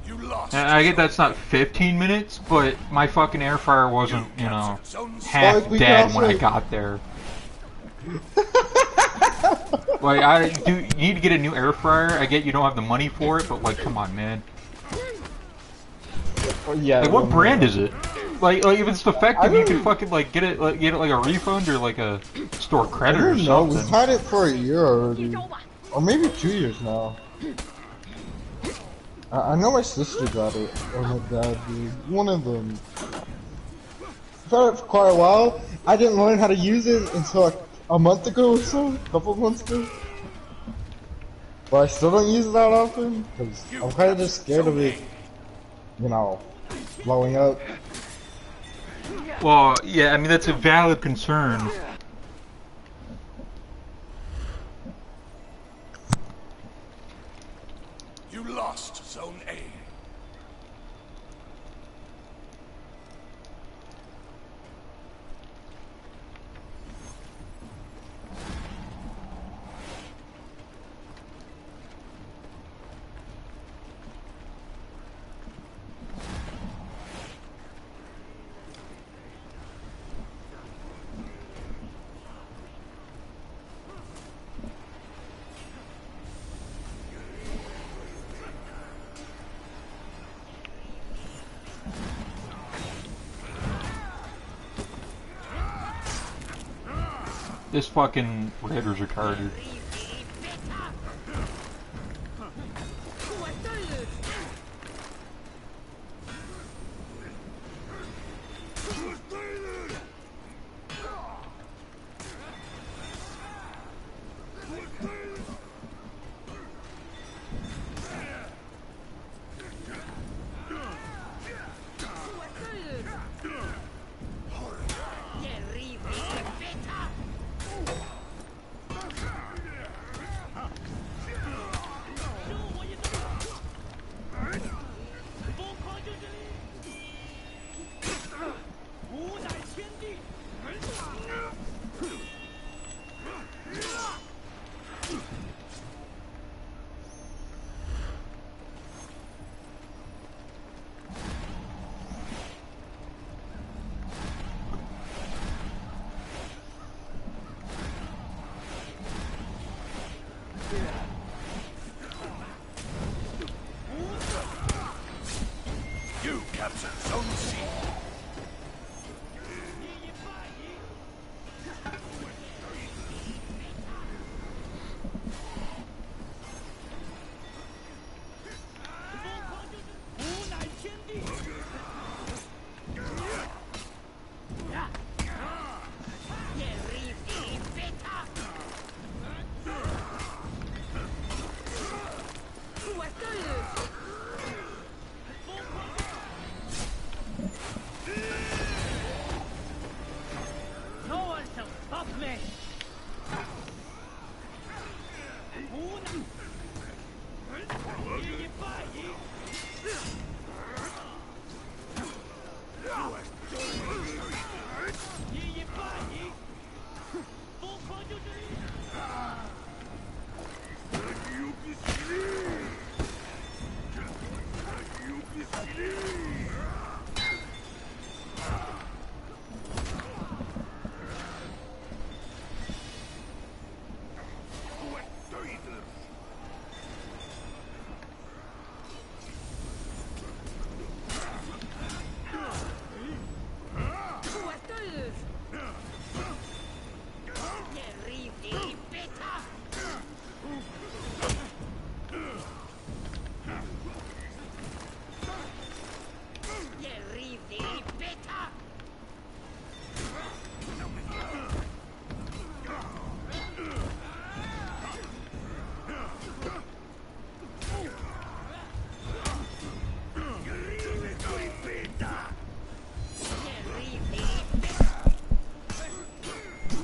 You lost. And I get that's not 15 minutes, but my fucking air fryer wasn't, you know, half Like, we can dead when I also- got there. Like, I do. You need to get a new air fryer. I get you don't have the money for it, but like, come on, man. Yeah. Like, what brand is it? Like if it's defective, you can don't- fucking like get it like a refund or like a store I credit or don't know. something. We've had it for a year already, or maybe 2 years now. I know my sister got it, or my dad did. One of them. I've had it for quite a while. I didn't learn how to use it until like a month ago or so, a couple of months ago. But I still don't use it that often, because I'm kind of just scared of it, you know, blowing up. Well, yeah, I mean that's a valid concern. You lost Zone A. This fucking Raider's retarded. You captured Zone C.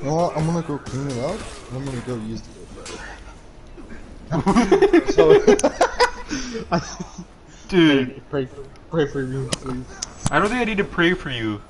You know what? I'm gonna go clean it up, and I'm gonna go use the so, Dude, pray for me, please. I don't think I need to pray for you.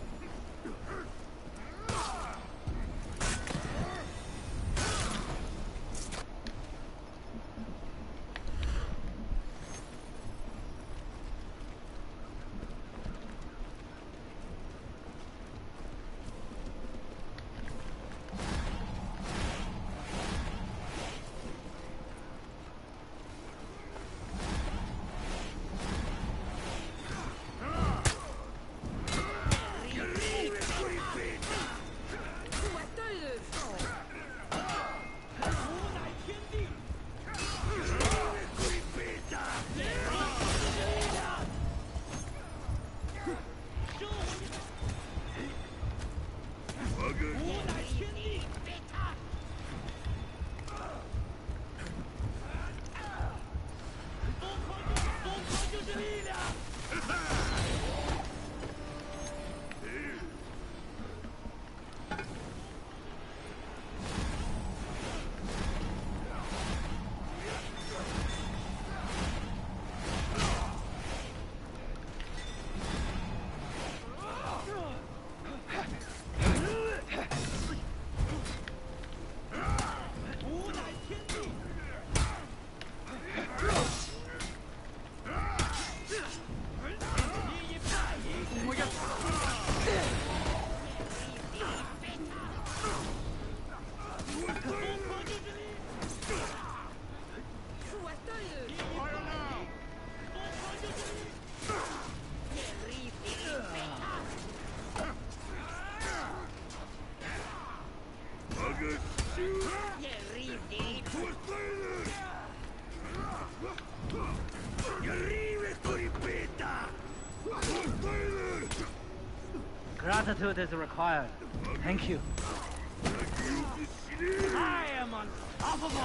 Gratitude is required. Thank you. I am unstoppable.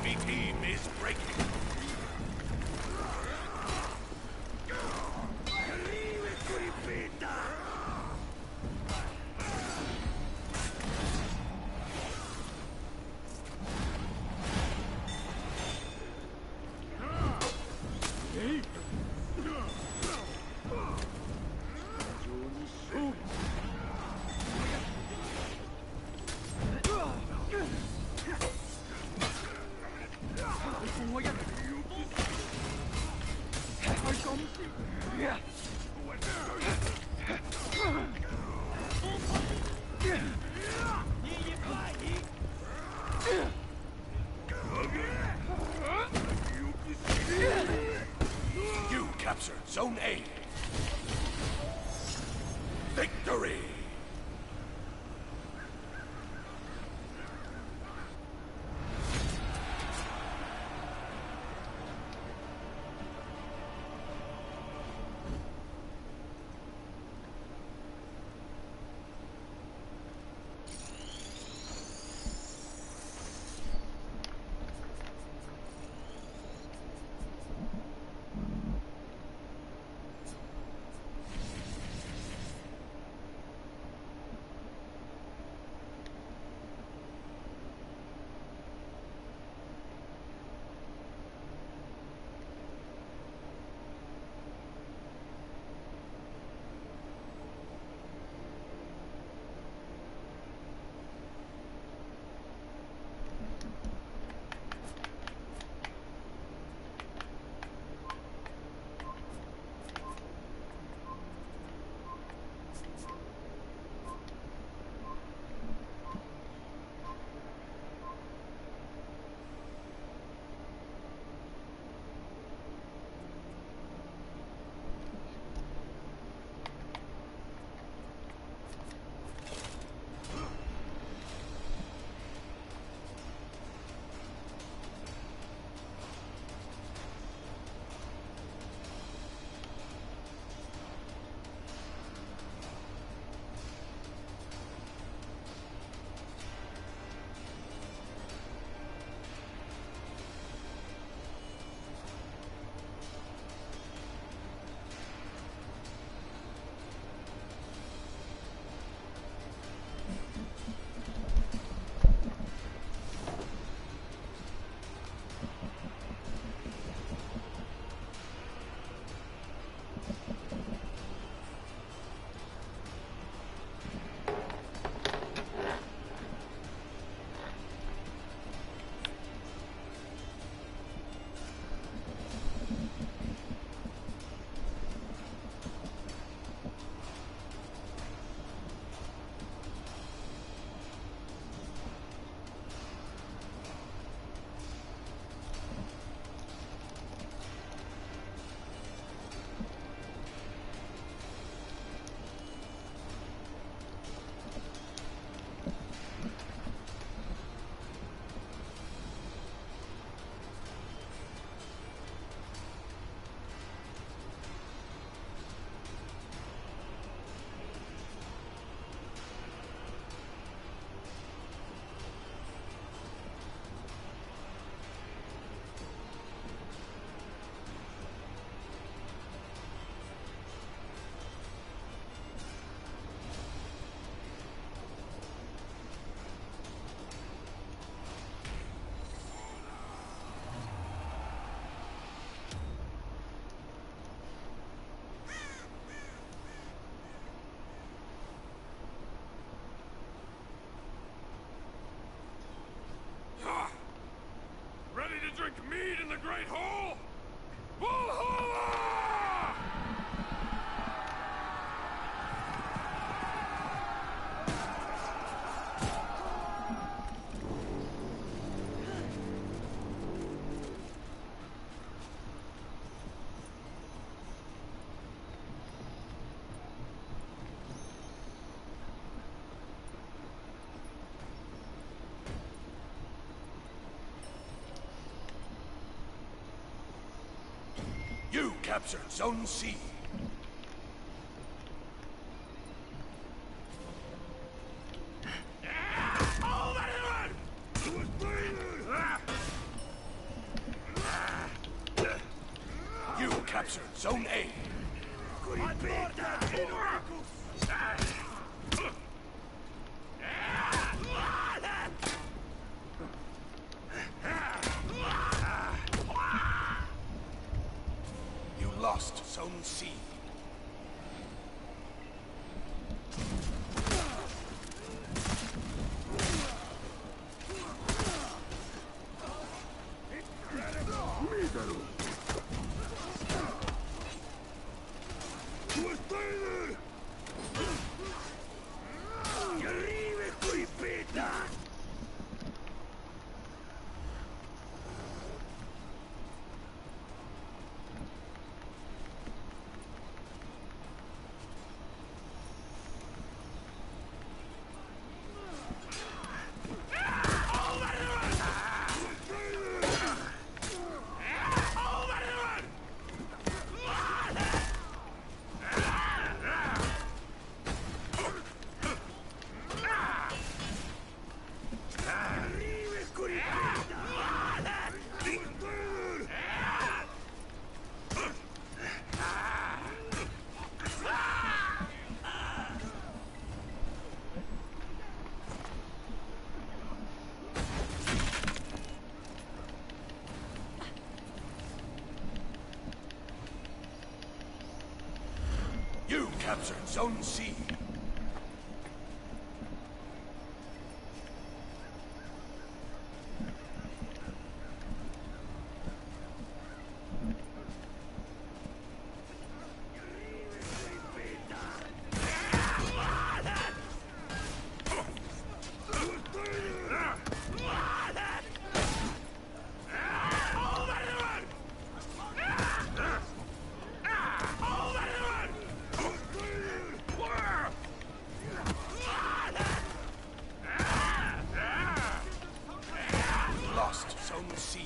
Enemy team is breaking. You captured Zone A. Victory! Great Hall! Valhalla! You captured Zone C. You captured Zone A. You lost Zone C. You captured Zone C. Lost Zone C.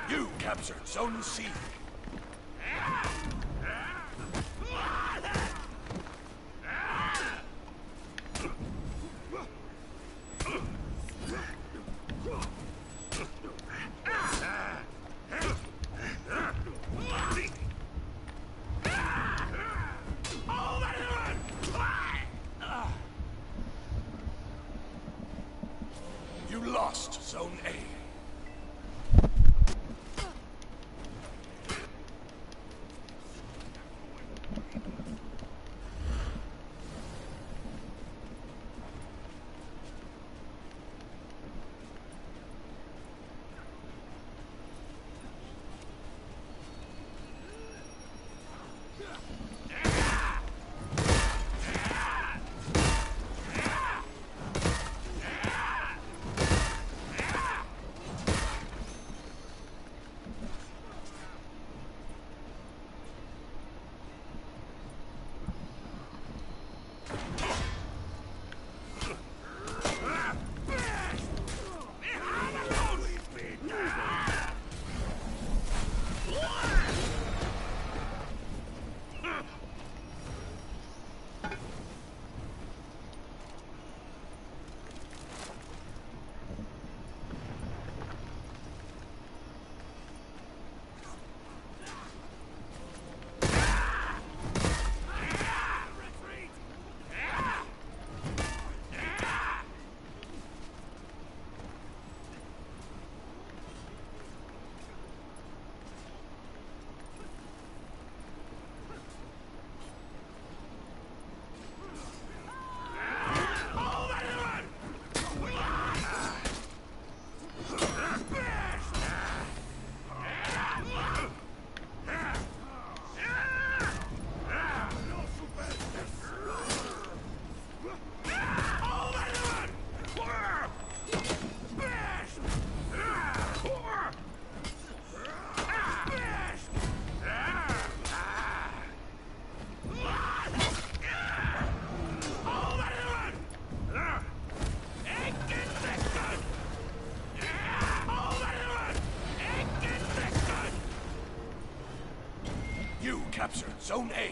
You captured Zone C. You lost Zone A. You captured Zone A.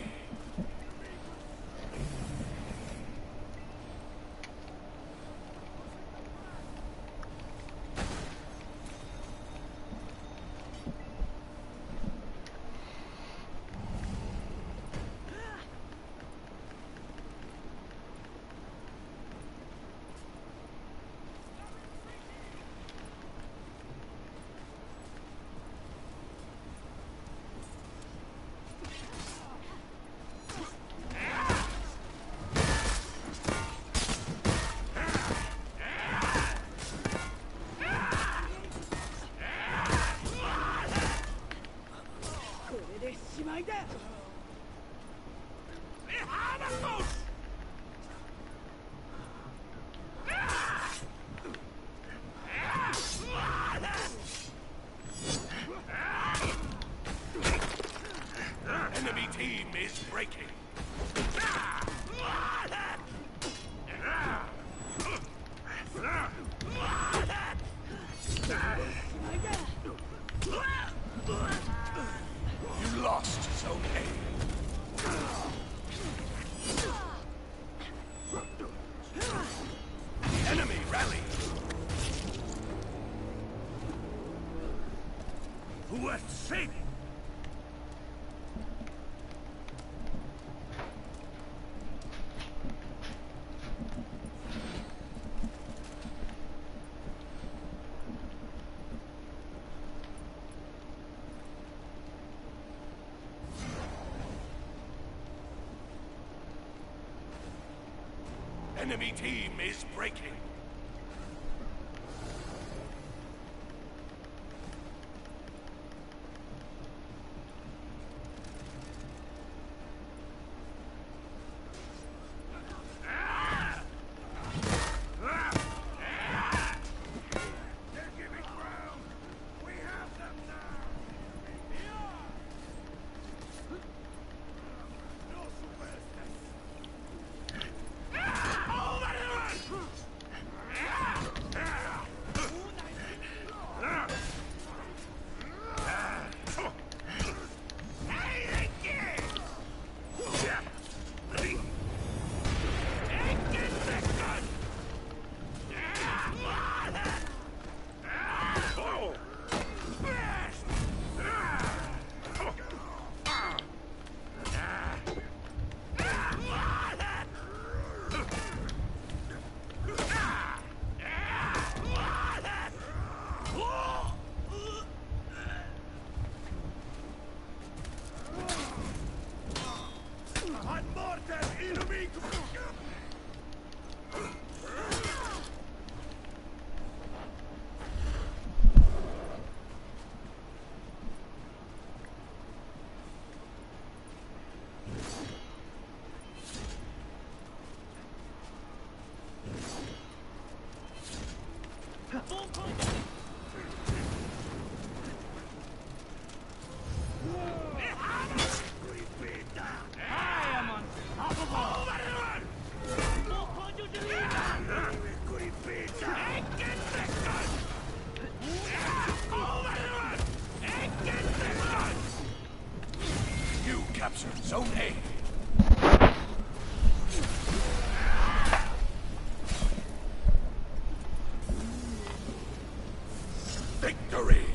Enemy team is breaking. You lost Zone A. The enemy rally. Worth saving. Enemy team is breaking. I am unstoppable. You captured Zone A. Victory!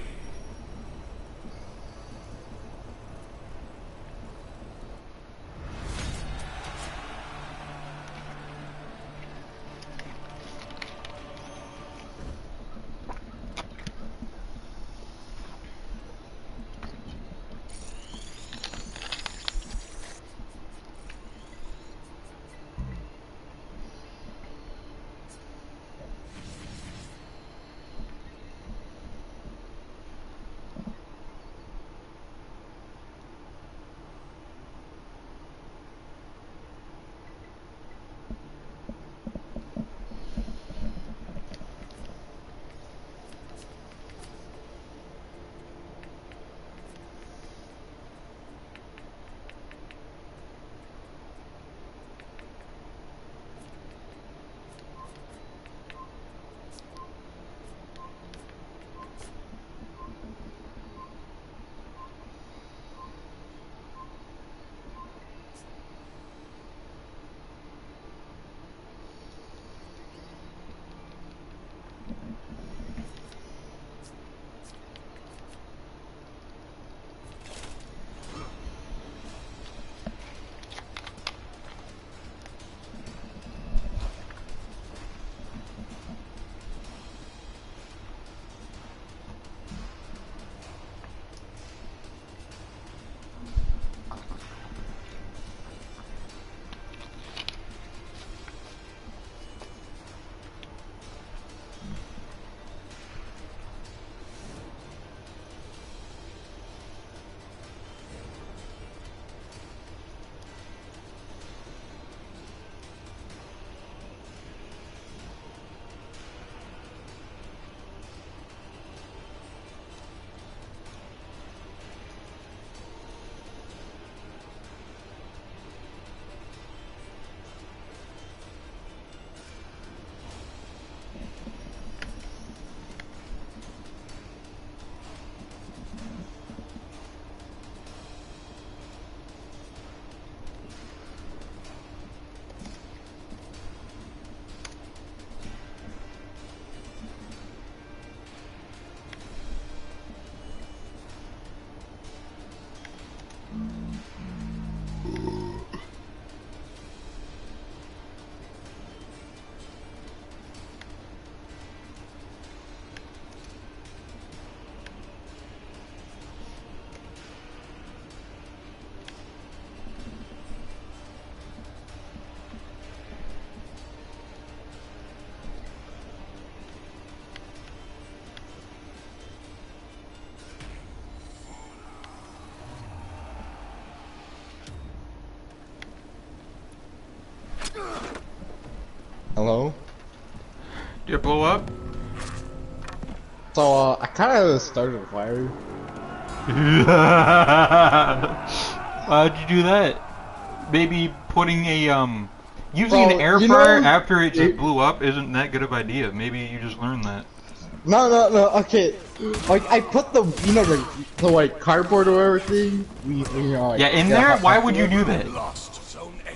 Hello? Did it blow up? So, I kinda started a fire. Why'd you do that? Maybe putting a, using Well, an air you fryer know, after it just blew up isn't that good of an idea. Maybe you just learned that. No, okay. Like, I put the, you know, the like, cardboard or everything. You know, like, Yeah, in there? Why would you do that? Lost Zone A.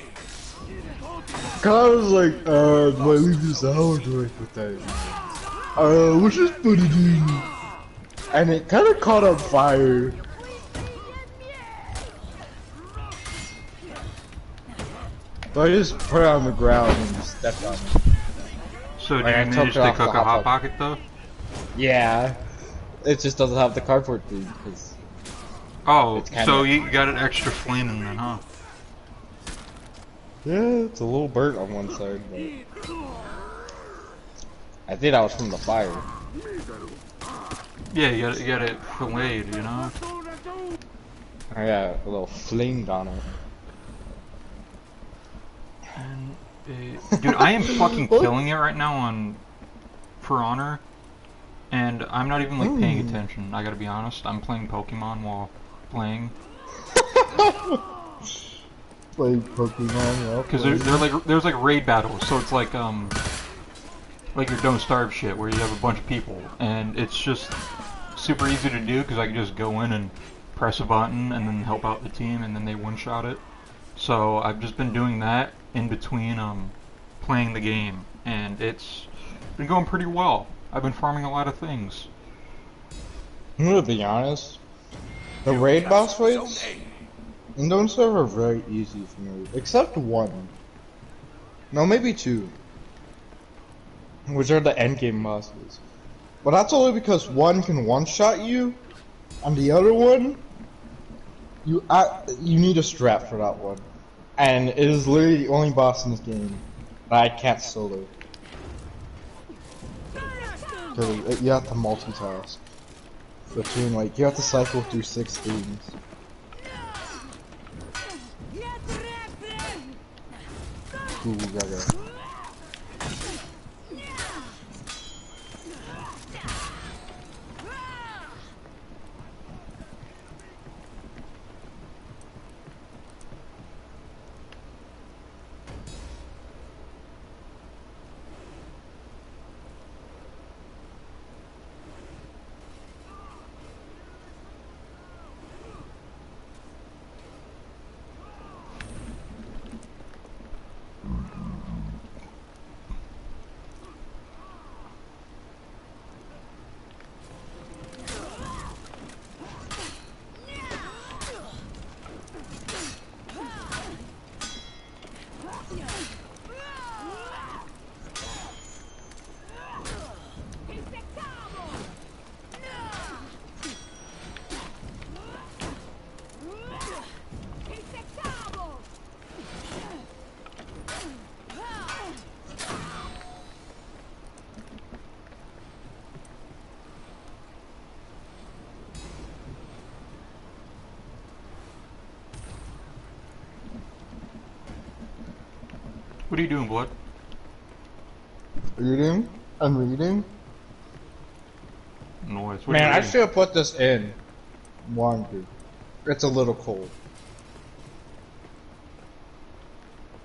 Cause I was like, do I leave this out or do I put that in? Let's just put it in. And it kinda caught on fire. So I just put it on the ground and stepped on it. So did Like, I you took manage it to off cook the a Hot Hot Pocket though? Yeah. It just doesn't have the cardboard thing, cause... Oh, It's kinda- so you got an extra flame in then, huh? Yeah, it's a little burnt on one side, but... I think that was from the fire. Yeah, you got it filleted, you know? I got a little flamed on it. And, dude, I am fucking killing it right now on For Honor. and I'm not even like paying attention. I gotta be honest. I'm playing Pokemon while playing. Play Pokemon, yeah. Because they're like there's like raid battles, so it's like your Don't Starve shit where you have a bunch of people, and it's just super easy to do because I can just go in and press a button and then help out the team, and then they one-shot it. So I've just been doing that in between playing the game, and it's been going pretty well. I've been farming a lot of things. I'm gonna be honest. The raid boss fights in Don't Starve are very easy for me, except one. No, maybe two. Which are the endgame bosses. But that's only because one can one-shot you, and the other one, you need a strat for that one. And it is literally the only boss in this game that I can't solo. Because you have to multitask. Between, like, you have to cycle through 6 things. Ooh, gaga. What are you doing, Blood? Reading? I'm reading? Noise. What Man, are you I reading? should have put this in longer. It's a little cold.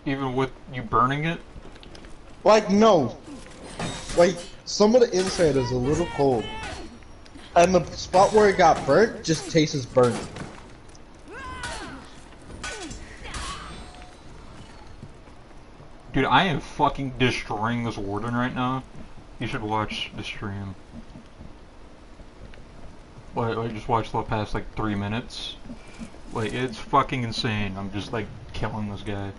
Even with you burning it? Like, no. Like, some of the inside is a little cold. And the spot where it got burnt just tastes burnt. Dude, I am fucking destroying this warden right now. You should watch the stream. Like, I just watched the past like 3 minutes. Like, it's fucking insane. I'm just like killing this guy.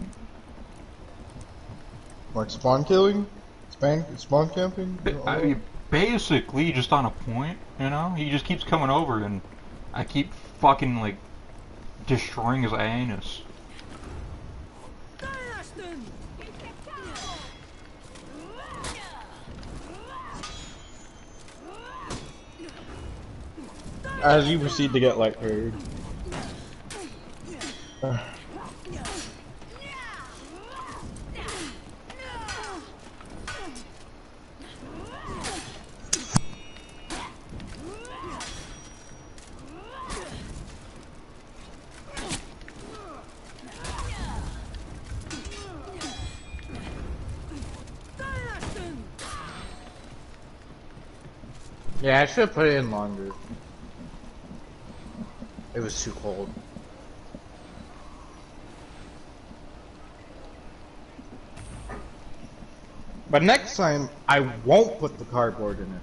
Like spawn killing? Spawn camping? I mean, basically just on a point, you know? He just keeps coming over and I keep fucking like destroying his anus. As you proceed to get light parried. Yeah, I should have put it in longer. It was too cold. But next time, I won't put the cardboard in it.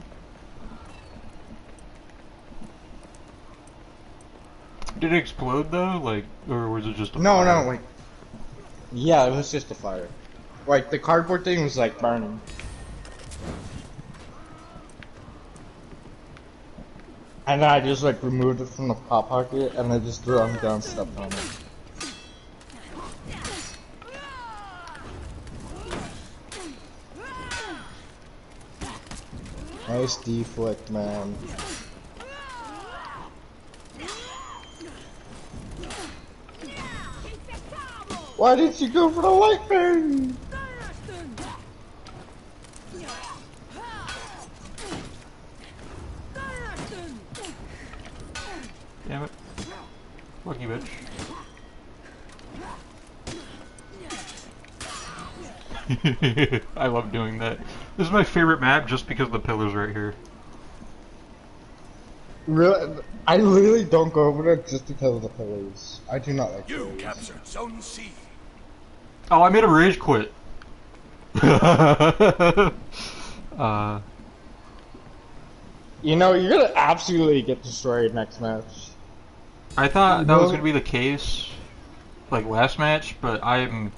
Did it explode though? Like, or was it just a No, fire? no, like... Yeah, it was just a fire. Like, the cardboard thing was like burning. And then I just like removed it from the pop pocket and I just threw it down, stepped on it. Nice deflect, man. Why didn't you go for the light fairy? Damn it. Fuck you, bitch. I love doing that. This is my favorite map just because of the pillars right here. Really, I literally don't go over there just because of the pillars. I do not like You pillars. captured Zone C. Oh, I made a rage quit. You know, you're gonna absolutely get destroyed next match. I thought that was gonna be the case, like last match, but I'm...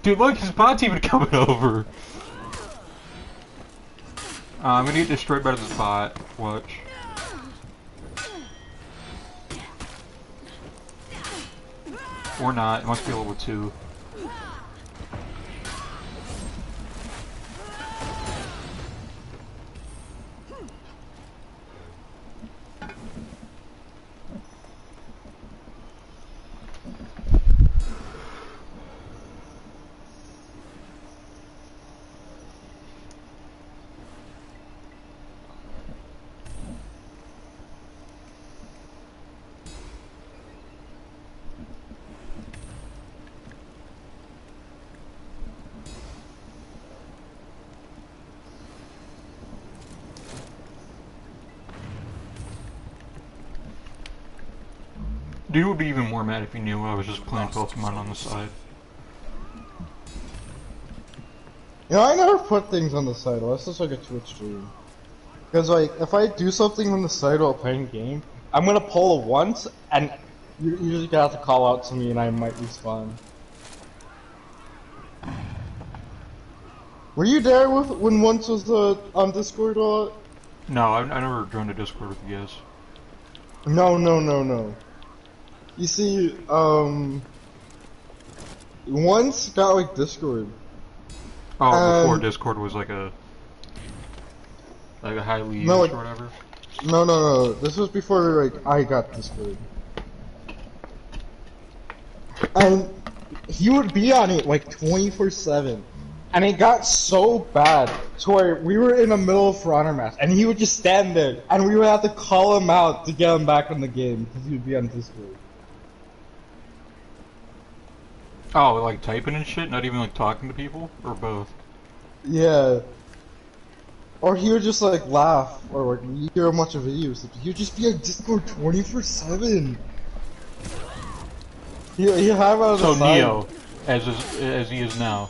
Dude, look, his bot's even coming over. I'm gonna get destroyed by this bot. Watch. Or not, it must be level 2. Dude would be even more mad if he knew I was just playing Pokemon on the side. You know, I never put things on the side unless it's like a Twitch stream. Because, like, if I do something on the side while playing a game, I'm gonna pull it once, and you just gotta have to call out to me and I might respawn. Were you there when once was on Discord a lot? No, I never joined a Discord with you guys. No. You see, once got like Discord. Oh, before Discord was like a highly used or whatever? No. This was before like I got Discord. And he would be on it like 24/7. And it got so bad to where we were in the middle of For Honor match, and he would just stand there, and we would have to call him out to get him back in the game because he would be on Discord. Oh, like typing and shit, not even like talking to people, or both? Yeah. Or he would just like laugh, or like you hear a bunch of videos. He would just be on Discord 24/7. He'd have out of So the side. Neo, as he is now.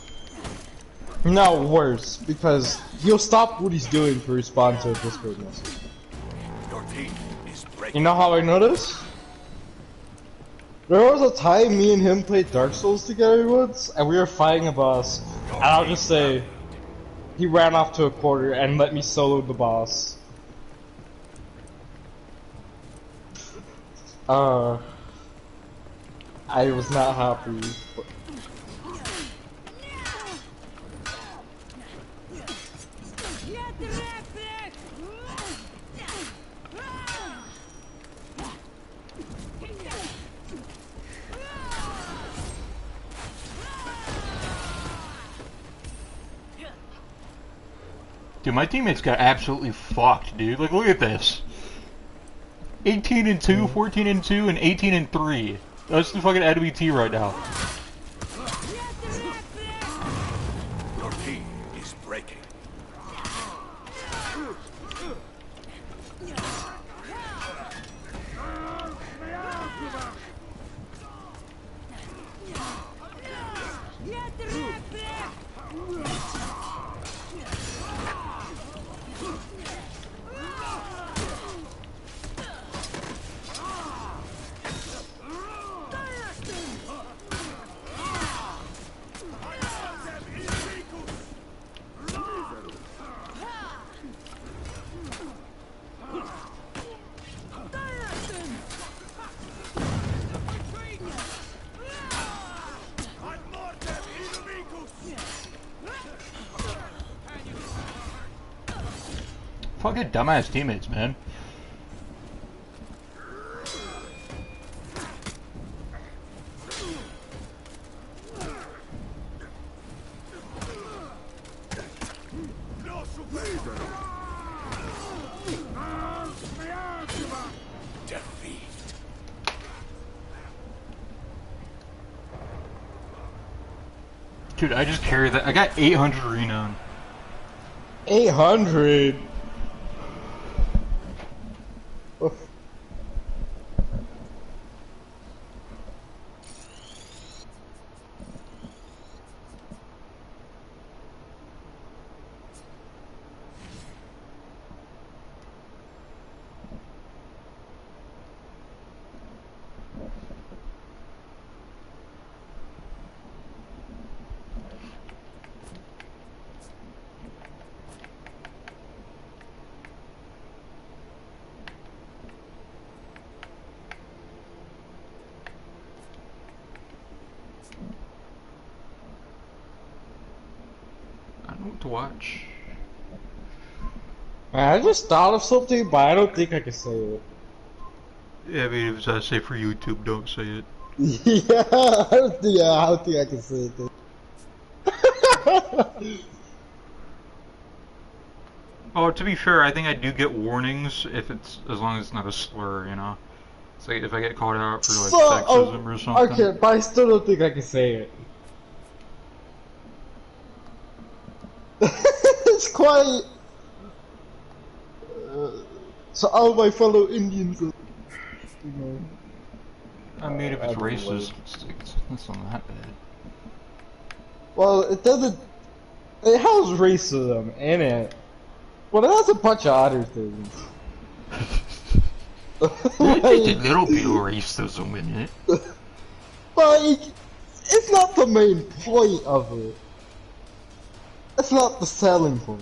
No, worse, because he'll stop what he's doing to respond to a Discord message. Your team is You breaking. know how I noticed? There was a time me and him played Dark Souls together once, and we were fighting a boss, and I'll just say, he ran off to a corner and let me solo the boss. I was not happy. Dude, my teammates got absolutely fucked, dude. Like, look at this. 18-2, 14-2, and 18-3. That's the fucking NBT right now. Your team is breaking. Fucking dumbass teammates, man. Defeat. Dude, I just carry that. I got 800 renown. 800. Oof. I don't know what to watch. Man, I just thought of something, but I don't think I can say it. Yeah, I mean, if it's I say for YouTube, don't say it. Yeah, I don't think I can say it. Oh, to be fair, I think I do get warnings if it's as long as it's not a slur, you know. It's like if I get called out for like sexism or something. Okay, but I still don't think I can say it. It's quite. So all my fellow Indians, you know. I mean, if it's I don't know. racist, it's not that bad. Well, it doesn't. It has racism in it. Well, it has a bunch of other things. There's a little bit of racism in it. But it's not the main point of it. It's not the selling point.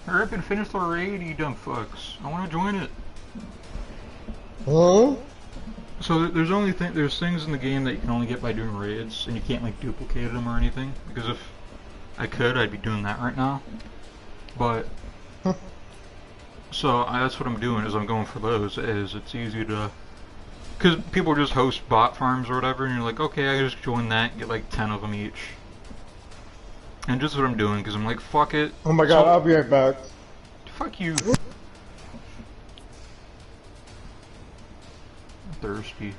Hurry up and finish the raid, you dumb fucks. I want to join it. Huh? So there's things in the game that you can only get by doing raids, and you can't like duplicate them or anything. Because if I could, I'd be doing that right now. But so that's what I'm doing. Is I'm going for those. Is it's easy to, because people just host bot farms or whatever, and you're like, okay, I just join that, and get like 10 of them each. And just what I'm doing, because I'm like, fuck it. Oh my god, So- I'll be right back. Fuck you. I'm thirsty.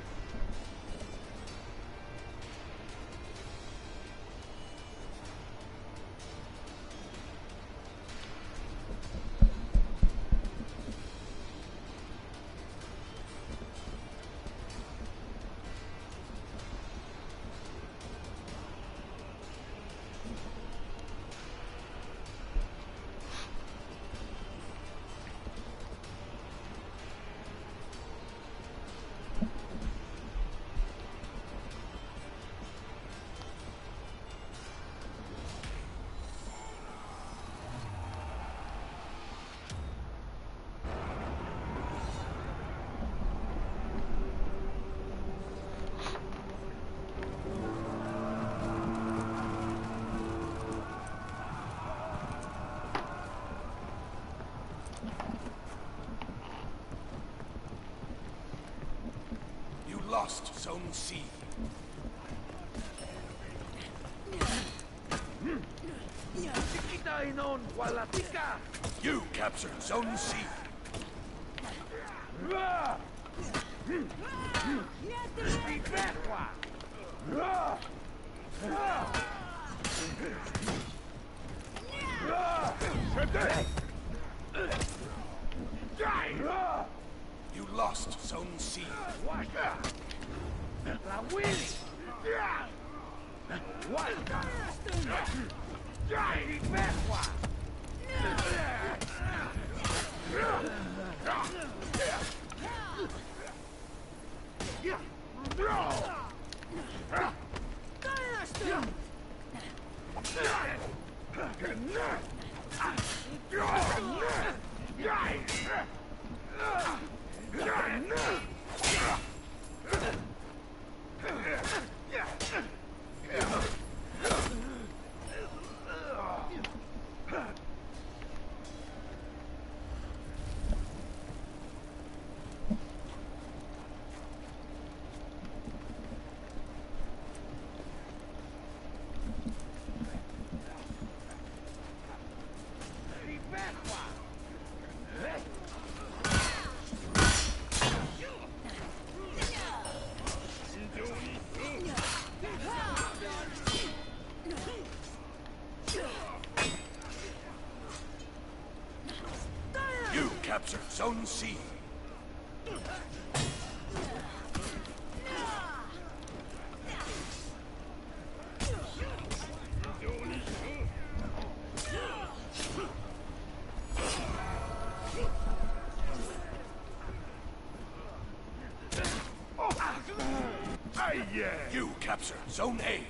You lost Zone C. You captured Zone C. You lost Zone C. captured Zone C. You capture Zone A.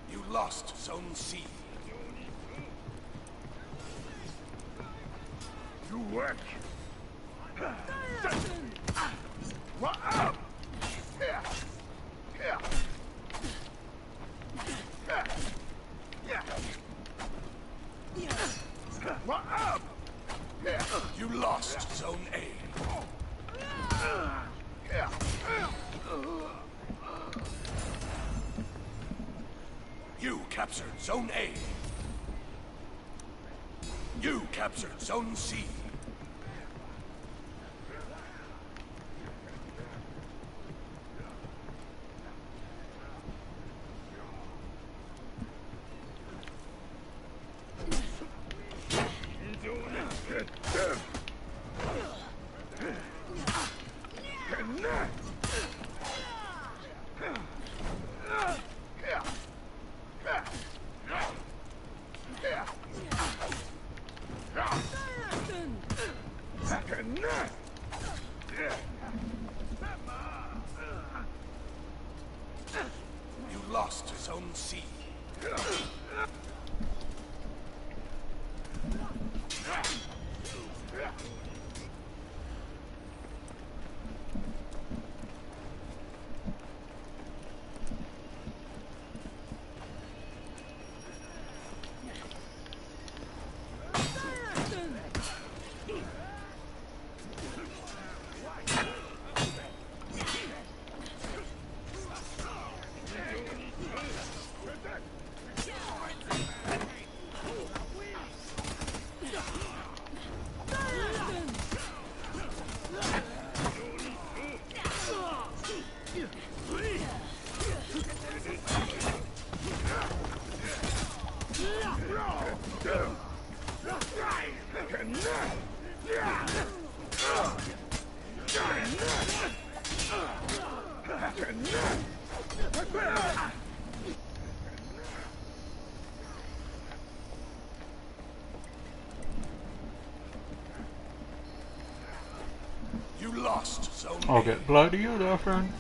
You lost Zone C. You work. What up? What up? You lost Zone A. You captured Zone A. You captured Zone C. You lost Zone C. You lost Zone I'll A. get bloody you there, friend.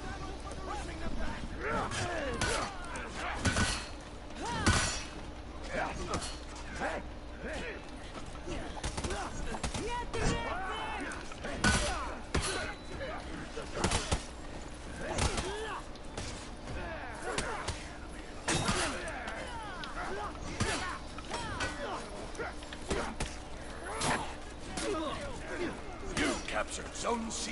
You captured Zone C.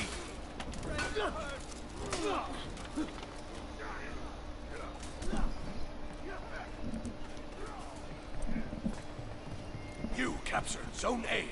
You captured Zone A.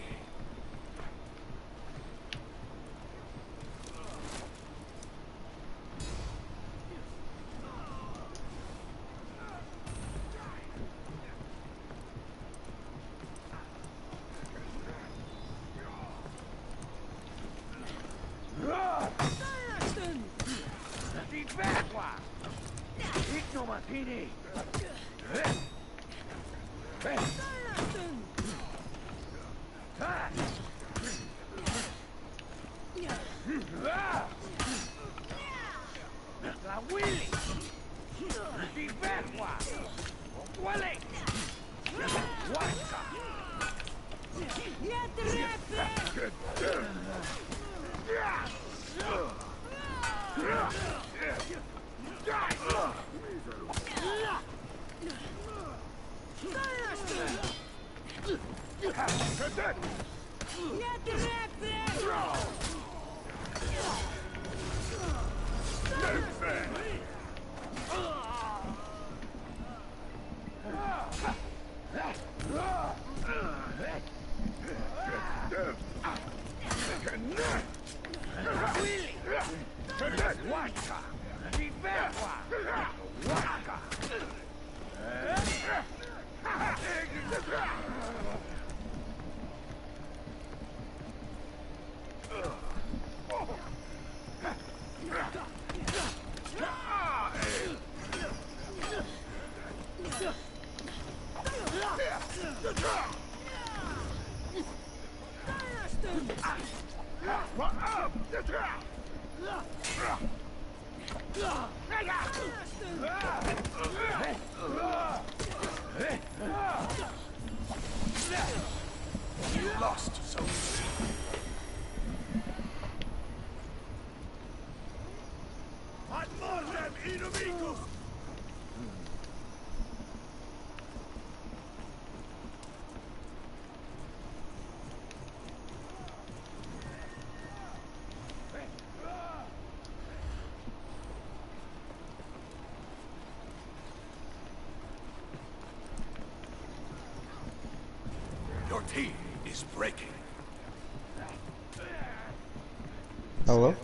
La Willy! Divergua! Quale! Guarda! team is breaking. Hello?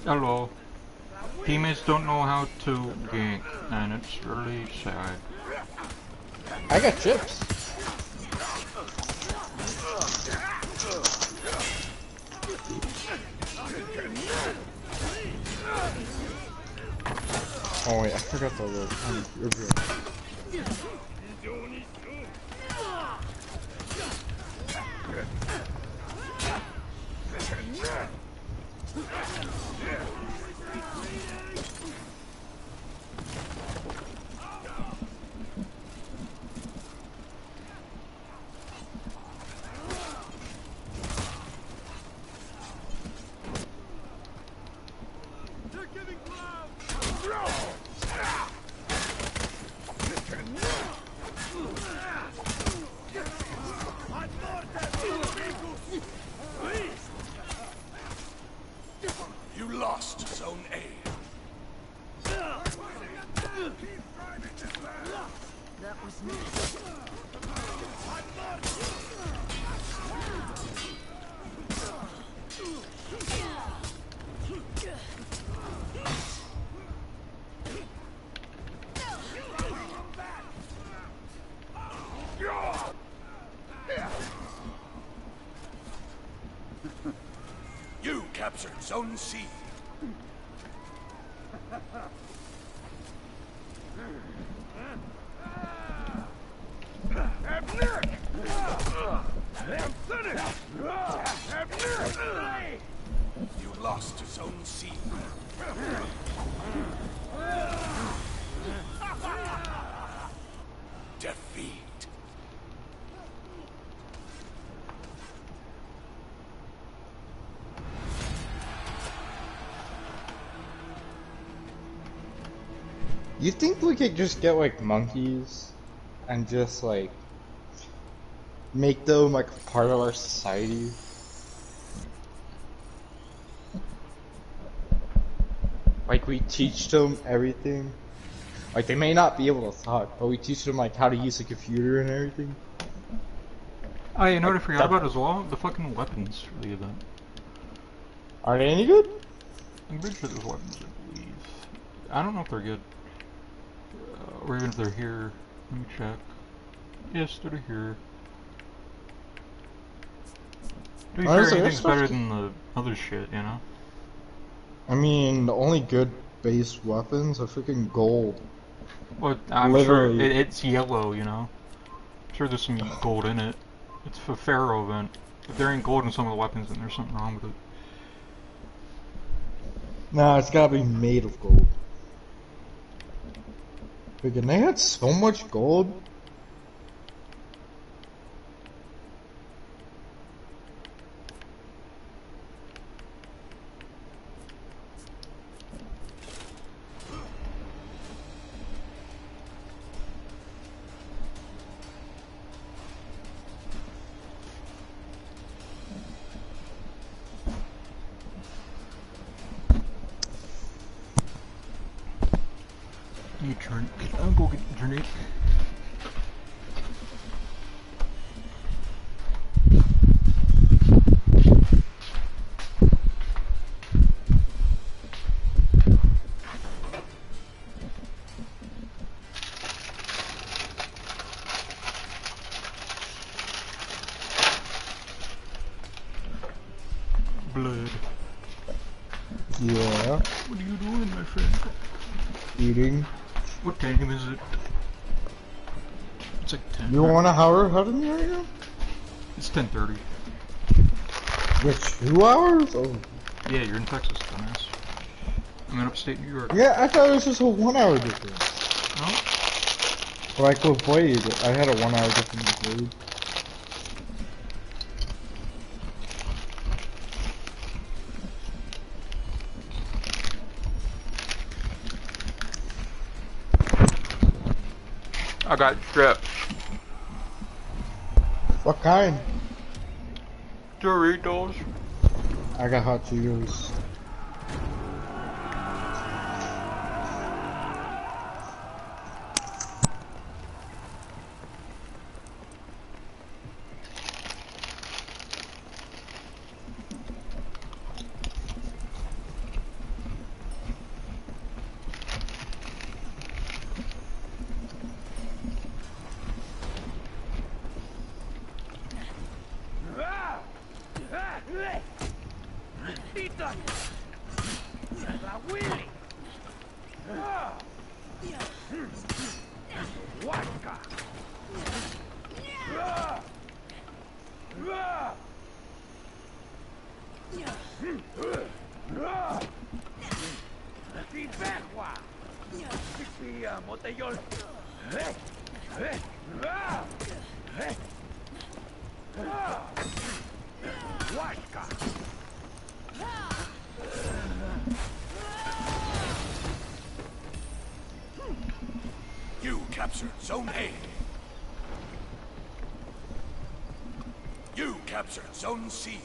Hello. Teammates don't know how to gank, and it's really sad. I got chips. Oh wait, I forgot the word. You're good. You lost Zone A. That was me. You captured Zone C. You lost to Zone C. Defeat. You think we could just get like monkeys and just like make them like part of our society? Like we teach them everything. Like they may not be able to talk, but we teach them like how to use a computer and everything. Oh, you know what I forgot about as well? The fucking weapons for the event. Are they any good? I'm pretty sure there's weapons, I believe. I don't know if they're good. Or even if they're here. Let me check. Yes, they're here. To be fair, Honestly, anything's there's better stuff than the other shit, you know? I mean, the only good base weapons are freaking gold. Well, I'm sure Literally. it's yellow, you know? I'm sure there's some gold in it. It's a Pharaoh event. If there ain't gold in some of the weapons, then there's something wrong with it. Nah, it's gotta be made of gold. Freaking, they had so much gold. You drink. I'll go get a drink. Blood. Yeah. What are you doing, my friend? Eating. What time is it? It's like 10. You want a how to me right now? It's 10:30. With 2 hours? Oh. Yeah, you're in Texas, dumbass. I'm in upstate New York. Yeah, I thought it was just a 1 hour difference. Oh? Like with Blade, I had a 1 hour difference with Blade. I got stripped. What kind? Doritos. I got hot Cheetos. William, botellón. Huasca. You captured Zone A. You captured Zone C.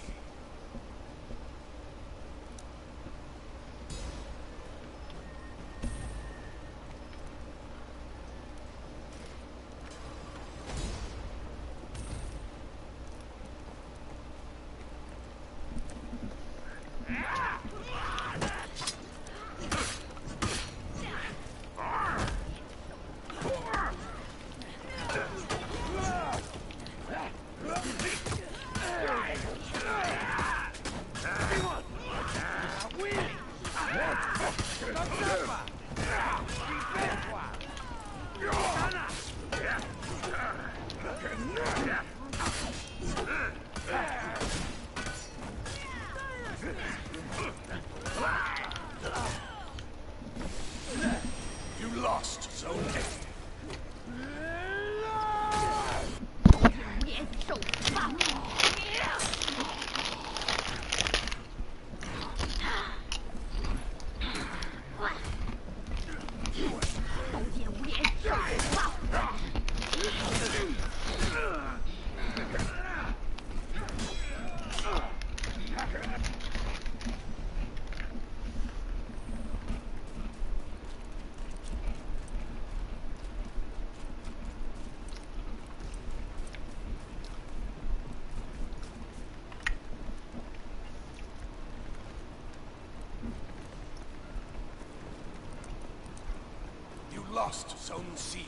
You lost Zone A. 别走吧！刀剑无眼，走吧！ You lost Zone C.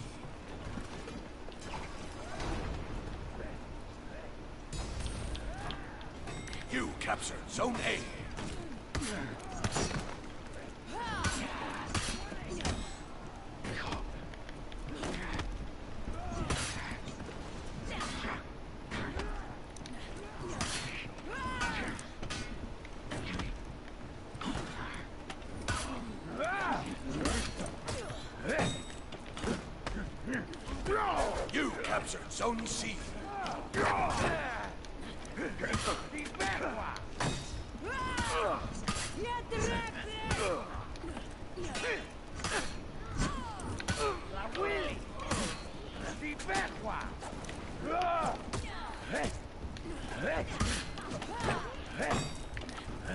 You captured Zone A. You captured Zone C. La Willy. Si perqua.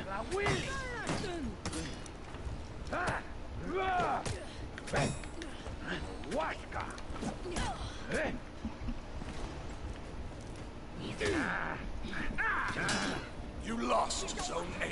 La Willy. Huasca. You lost Zone A.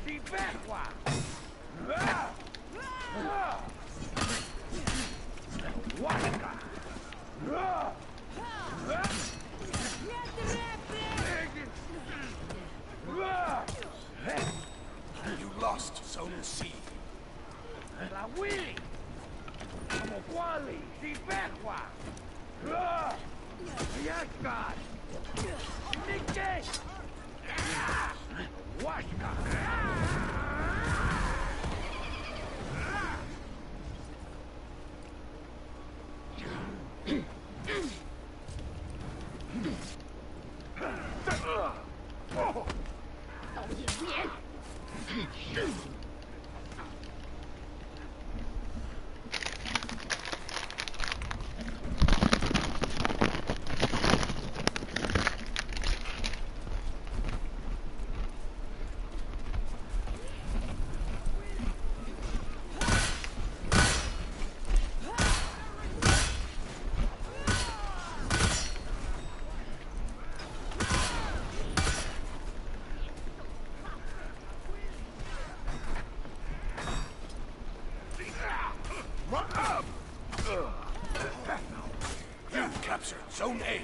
Si perqua. Huasca. You lost Zone C. La Willy. Como Wally. Si perqua. Huasca. Nicky. Huasca. captured Zone A.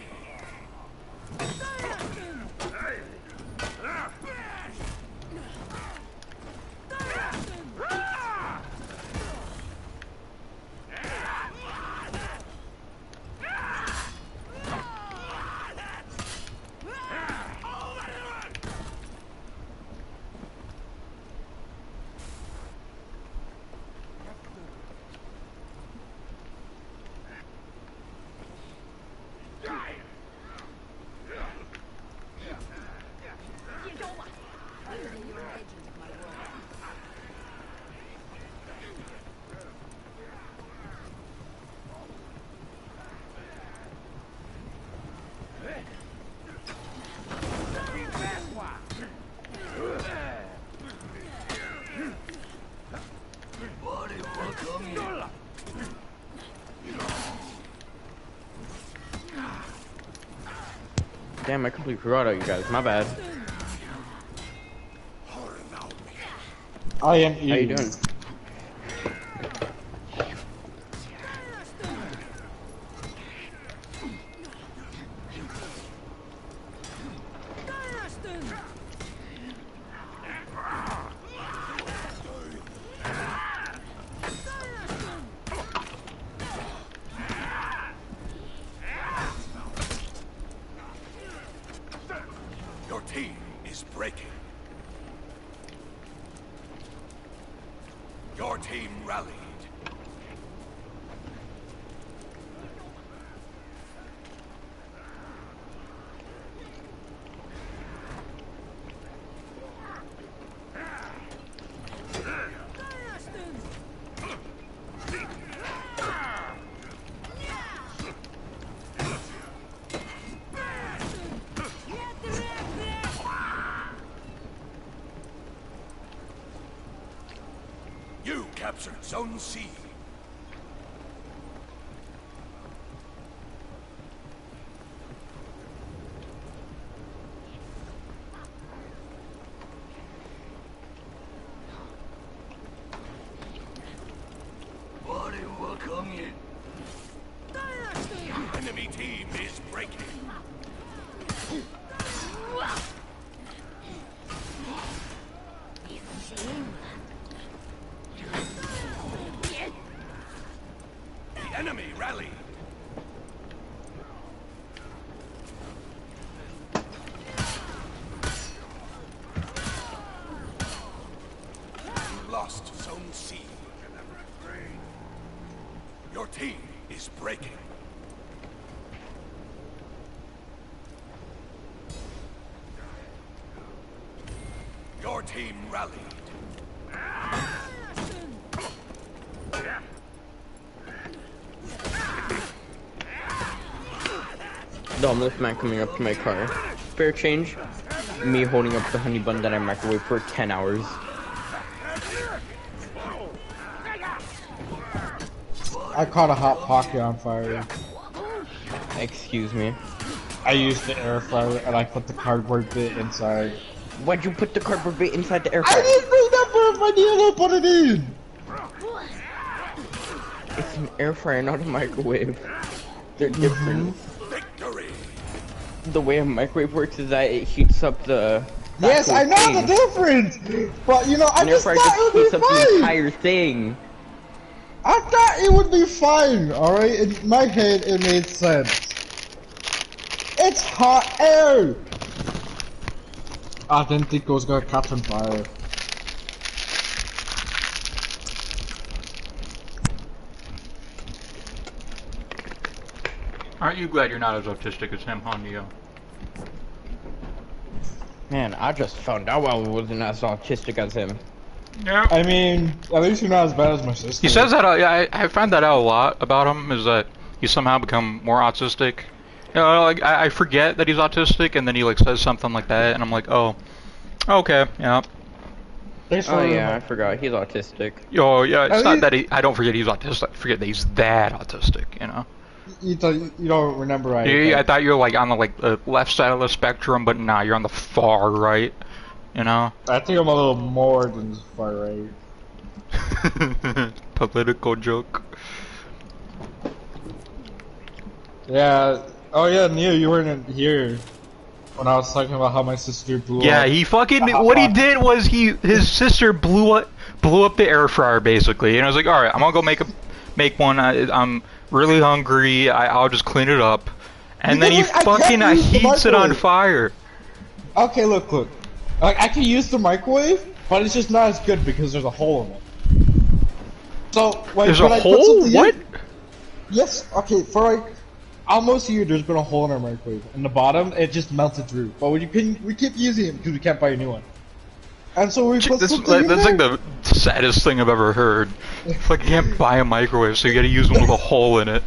Damn, I completely forgot about you guys. My bad. I am How you eating. doing? Your team is breaking. Your team rallied. You captured Zone C. Enemy team is breaking. The enemy rallied. You lost Zone C. Your team is breaking. Your team rallied. The homeless man coming up to my car. Fair change. Me holding up the honey bun that I microwaved for 10 hours. I caught a hot pocket on fire. Excuse me. I used the air fryer and I put the cardboard bit inside. Why'd you put the cardboard bit inside the air I fryer? didn't bring that for my deal, put it in! It's an air fryer, not a microwave. They're different. Victory. The way a microwave works is that it heats up the... Yes, I know the difference! But you know, I An air just fryer thought just it heats would up be the fine! entire thing. I thought it would be fine, alright? In my head, it made sense. It's hot air! I didn't think it was gonna catch on fire. Aren't you glad you're not as autistic as him, huh, Neo? Man, I just found out I wasn't as autistic as him. Yeah. I mean, at least you're not as bad as my sister. He says that, yeah, I find that out a lot about him, is that he's somehow become more autistic. You know, like, I forget that he's autistic, and then he, like, says something like that, and I'm like, oh, okay, yeah. Thanks for Oh yeah, I forgot. He's autistic. Oh, yeah, it's At not least- that I don't forget he's autistic, I forget that he's that autistic, you know? You don't remember right? Yeah, I thought you were, like, on the, like, the left side of the spectrum, but nah, you're on the far right, you know? I think I'm a little more than far right. Political joke. Yeah, Oh yeah, Neo, you weren't here when I was talking about how my sister blew Yeah, up. he fucking. What he did was his sister blew up the air fryer basically, and I was like, all right, I'm gonna go make one. I'm really hungry. I'll just clean it up, and then he Because, like, I fucking can't use the heats it on microwave. fire. Okay, look. Like, I can use the microwave, but it's just not as good because there's a hole in it. So, like, There's when a I put hole? something What? in- yes, okay, for like almost a year, there's been a hole in our microwave. In the bottom, it just melted through. But we keep using it because we can't buy a new one. And so we put That's something in like there. the saddest thing I've ever heard. It's like you can't buy a microwave, so you gotta use one with a hole in it.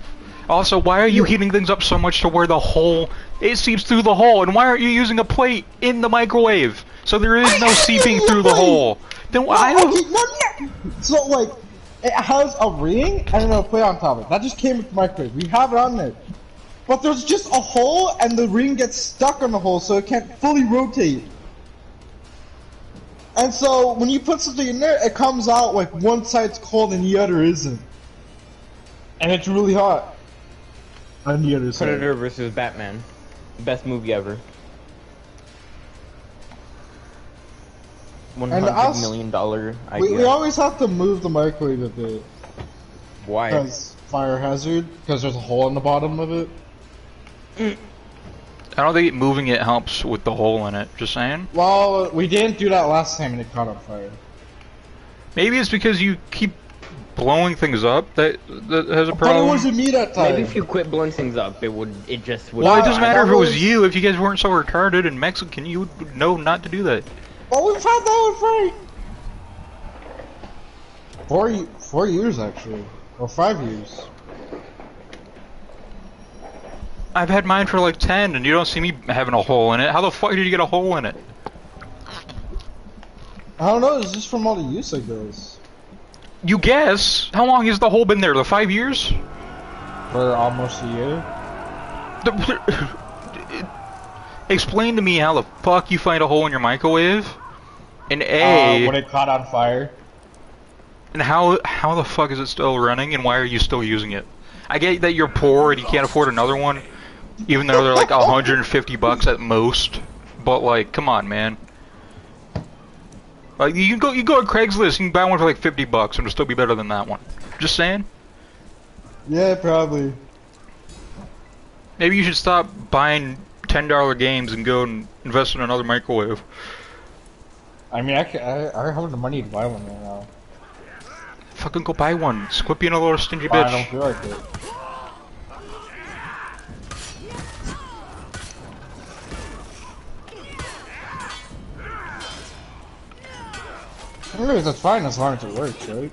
Also, why are you heating things up so much to where the hole, it seeps through the hole, and why aren't you using a plate in the microwave? So there is no seeping through the hole. Then why? No. So like, it has a ring and then a plate on top of it. That just came with the microwave. We have it on there. But there's just a hole and the ring gets stuck on the hole so it can't fully rotate. And so when you put something in there, it comes out like one side's cold and the other isn't. And it's really hot. On the other side. Predator versus Batman. Best movie ever. $100 million idea. We always have to move the microwave a bit. Why? Because fire hazard, because there's a hole in the bottom of it. I don't think moving it helps with the hole in it. Just saying. Well, we didn't do that last time and it caught on fire. Maybe it's because you keep blowing things up that has a But it problem. wasn't me that time. Maybe if you quit blowing things up, it just would. Well, it doesn't matter if it was was- you. If you guys weren't so retarded and Mexican, you would know not to do that. Oh, we've had that one right. 4 years actually, or 5 years. I've had mine for like 10, and you don't see me having a hole in it. How the fuck did you get a hole in it? I don't know. It's just from all the use, I guess. You guess? How long has the hole been there? The 5 years? For almost a year. Explain to me how the fuck you find a hole in your microwave, and A, When it caught on fire. and how the fuck is it still running, and why are you still using it? I get that you're poor and you can't afford another one, even though they're like $150 at most. But like, come on, man. Like you can go to Craigslist and you can buy one for like $50 and it'll still be better than that one. Just saying. Yeah, probably. Maybe you should stop buying $10 games and go and invest in another microwave. I mean, I have the money to buy one right now. Fucking go buy one. Quit being a little stingy But I don't bitch. feel like it. Anyways, that's fine as long as it works, right?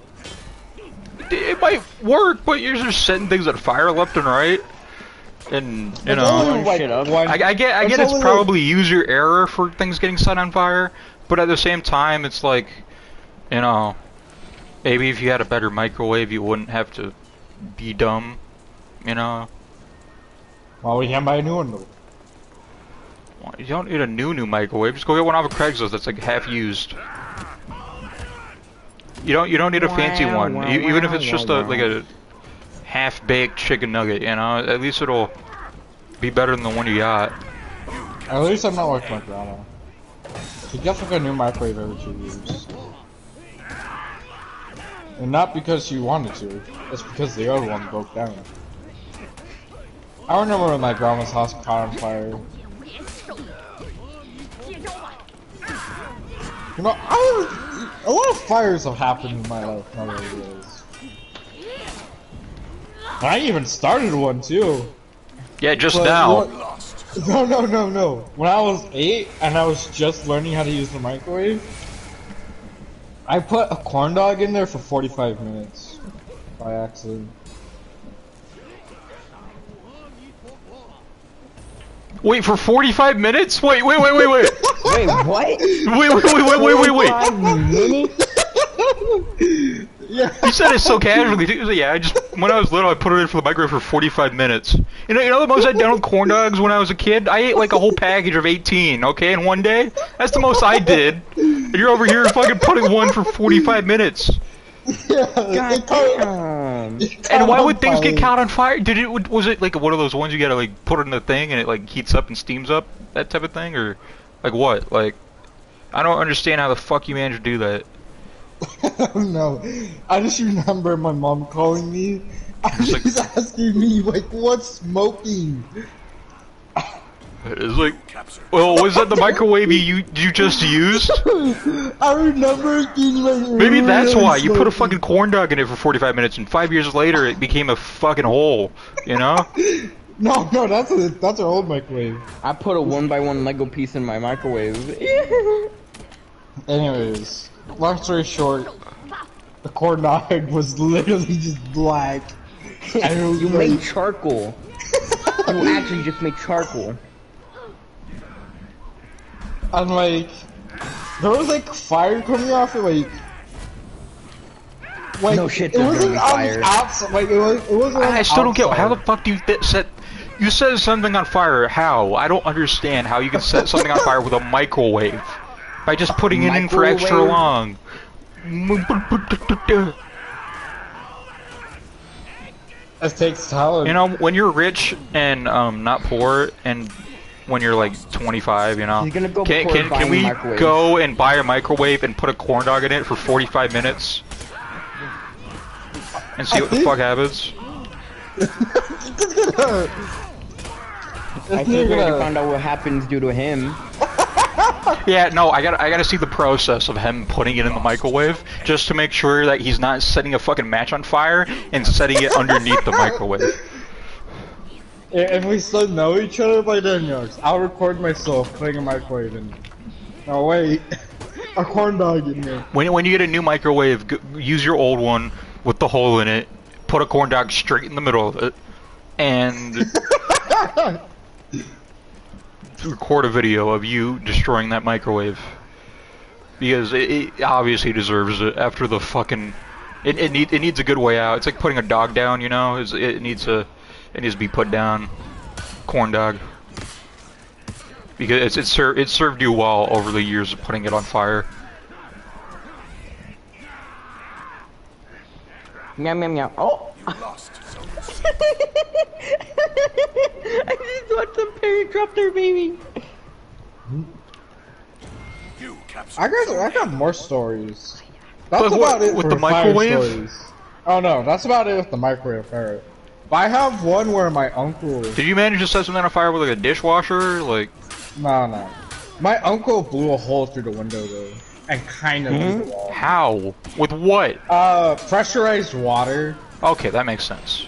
It might work, but you're just setting things on fire left and right. And you It's know, only, Blowing shit up. I get it's it's only probably user error for things getting set on fire, but at the same time, it's like, you know, maybe if you had a better microwave, you wouldn't have to be dumb, you know. Well, we can't buy a new one though. Well, you don't need a new microwave. Just go get one off of Craigslist that's like half used. You don't need a fancy one, even if it's just like a half-baked chicken nugget. You know, at least it'll be better than the one you got. At least I'm not like my grandma. She gets like a new microwave every 2 years. And not because she wanted to, it's because the other one broke down. I remember when my grandma's house caught on fire. 别受了，接招吧！ You know, a lot of fires have happened in my life, now that I realize. And I even started one too. Yeah, just But now. No. When I was 8 and I was just learning how to use the microwave, I put a corn dog in there for 45 minutes by accident. Wait, for 45 minutes? Wait. Wait, what? Wait. 5 minutes? Yeah. You said it so casually. Too. Yeah, when I was little, I put it in for the microwave for 45 minutes. You know the most I'd done with corn dogs when I was a kid? I ate like a whole package of 18, okay, in one day? That's the most I did. And you're over here fucking putting one for 45 minutes. Yeah, it caught, Damn. And why would things get caught on fire? Was it like one of those ones you gotta like put in the thing and it like heats up and steams up, that type of thing, or like what? Like, I don't understand how the fuck you managed to do that. No, I just remember my mom calling me. She's like- asking me like, "What's smoking?" It's like, well, was that the microwave you just used? I remember being like, Maybe that's really why you put a smoky. fucking corn dog in it for 45 minutes, and 5 years later it became a fucking hole. You know? No, that's an old microwave. I put a 1x1 Lego piece in my microwave. Anyways, long story short, the corn dog was literally just black. And it was You like, made charcoal. You actually just made charcoal. and like, there was like fire coming off it, like No shit, it there's wasn't gonna be on fire. the outside, like it wasn't. on I the still don't get how the outside. fuck do you set. You set something on fire. How? I don't understand how you can set something on fire with a microwave by just putting it in for extra Microwave? long. It takes talent. You know, when you're rich and not poor, and when you're like 25, you know, He's gonna go can, before can, buying can we a microwave. go and buy a microwave and put a corn dog in it for 45 minutes and see what the fuck happens? I think we already found out what happens due to him. Yeah, no, I gotta see the process of him putting it in the microwave just to make sure that he's not setting a fucking match on fire and setting it underneath the microwave. If we still know each other by then, yes, I'll record myself putting a microwave in. Oh wait, a corn dog in there. When you get a new microwave, use your old one with the hole in it, put a corn dog straight in the middle of it, and record a video of you destroying that microwave. Because it obviously deserves it after the fucking... It needs a good way out. It's like putting a dog down, you know? It needs to be put down. Corn dog. Because it served you well over the years of putting it on fire. Meow meow meow. Oh! Lost zone C. I just watched the parrot drop their baby. You captured I got more stories. That's But about what, it with for the fire microwave? stories. Oh no, that's about it with the microwave ferret. But I have one where my uncle. Did you manage to set something on fire with like a dishwasher? Like, No. My uncle blew a hole through the window though, and kind of blew the wall. how? With what? Pressurized water. Okay, that makes sense.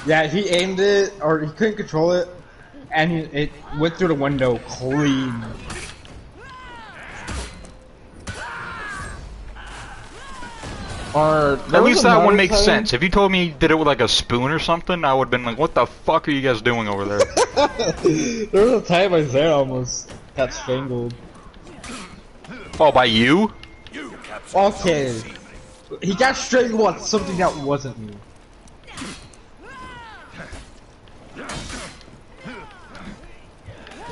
Yeah, he aimed it, or he couldn't control it, and it went through the window clean. Or At least that one makes sense. If you told me you did it with like a spoon or something, I would have been like, what the fuck are you guys doing over there? There was a time Isaiah almost got strangled. Oh, by you? You captured Okay. zone C. He got strangled with something that wasn't me.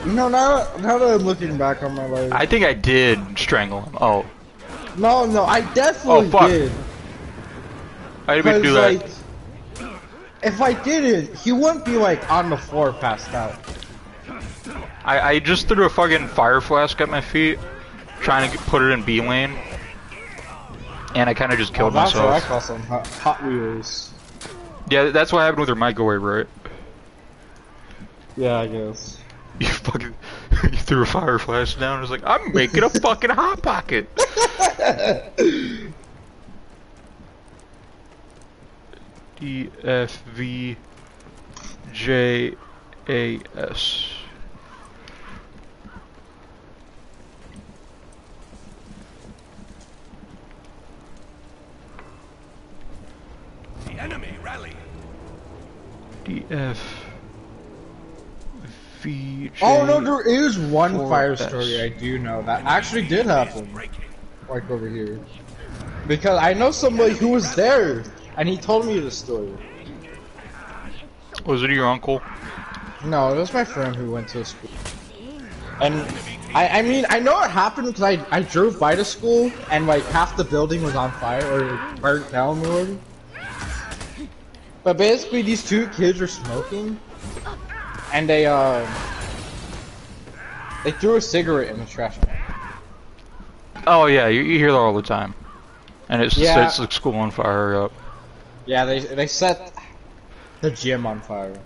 You know, now that I'm looking back on my life. I think I did strangle him. Oh. No, I definitely Oh, fuck. did. I didn't mean to do Because, that. like, if I didn't, he wouldn't be, like, on the floor passed out. I just threw a fucking fire flask at my feet, trying to put it in B lane. And I kind of just killed That's what I myself. call some Hot Wheels. Yeah, that's what happened with your microwave, right? Yeah, I guess. You fucking you threw a fire flask down and was like, I'm making a fucking hot pocket. D F V J A S. The enemy rally. D F V J. Oh no, there is one Four fire S. story I do know that actually did happen, Breaking. like over here. Because I know somebody who was there, and he told me the story. Was it your uncle? No, it was my friend who went to the school. And I mean, I know it happened because I drove by the school and like half the building was on fire or burnt down already. But basically, these two kids were smoking, and they threw a cigarette in the trash can. Oh yeah, you hear that all the time, and it Yeah. sets the school on fire up. Yeah, they set the gym on fire.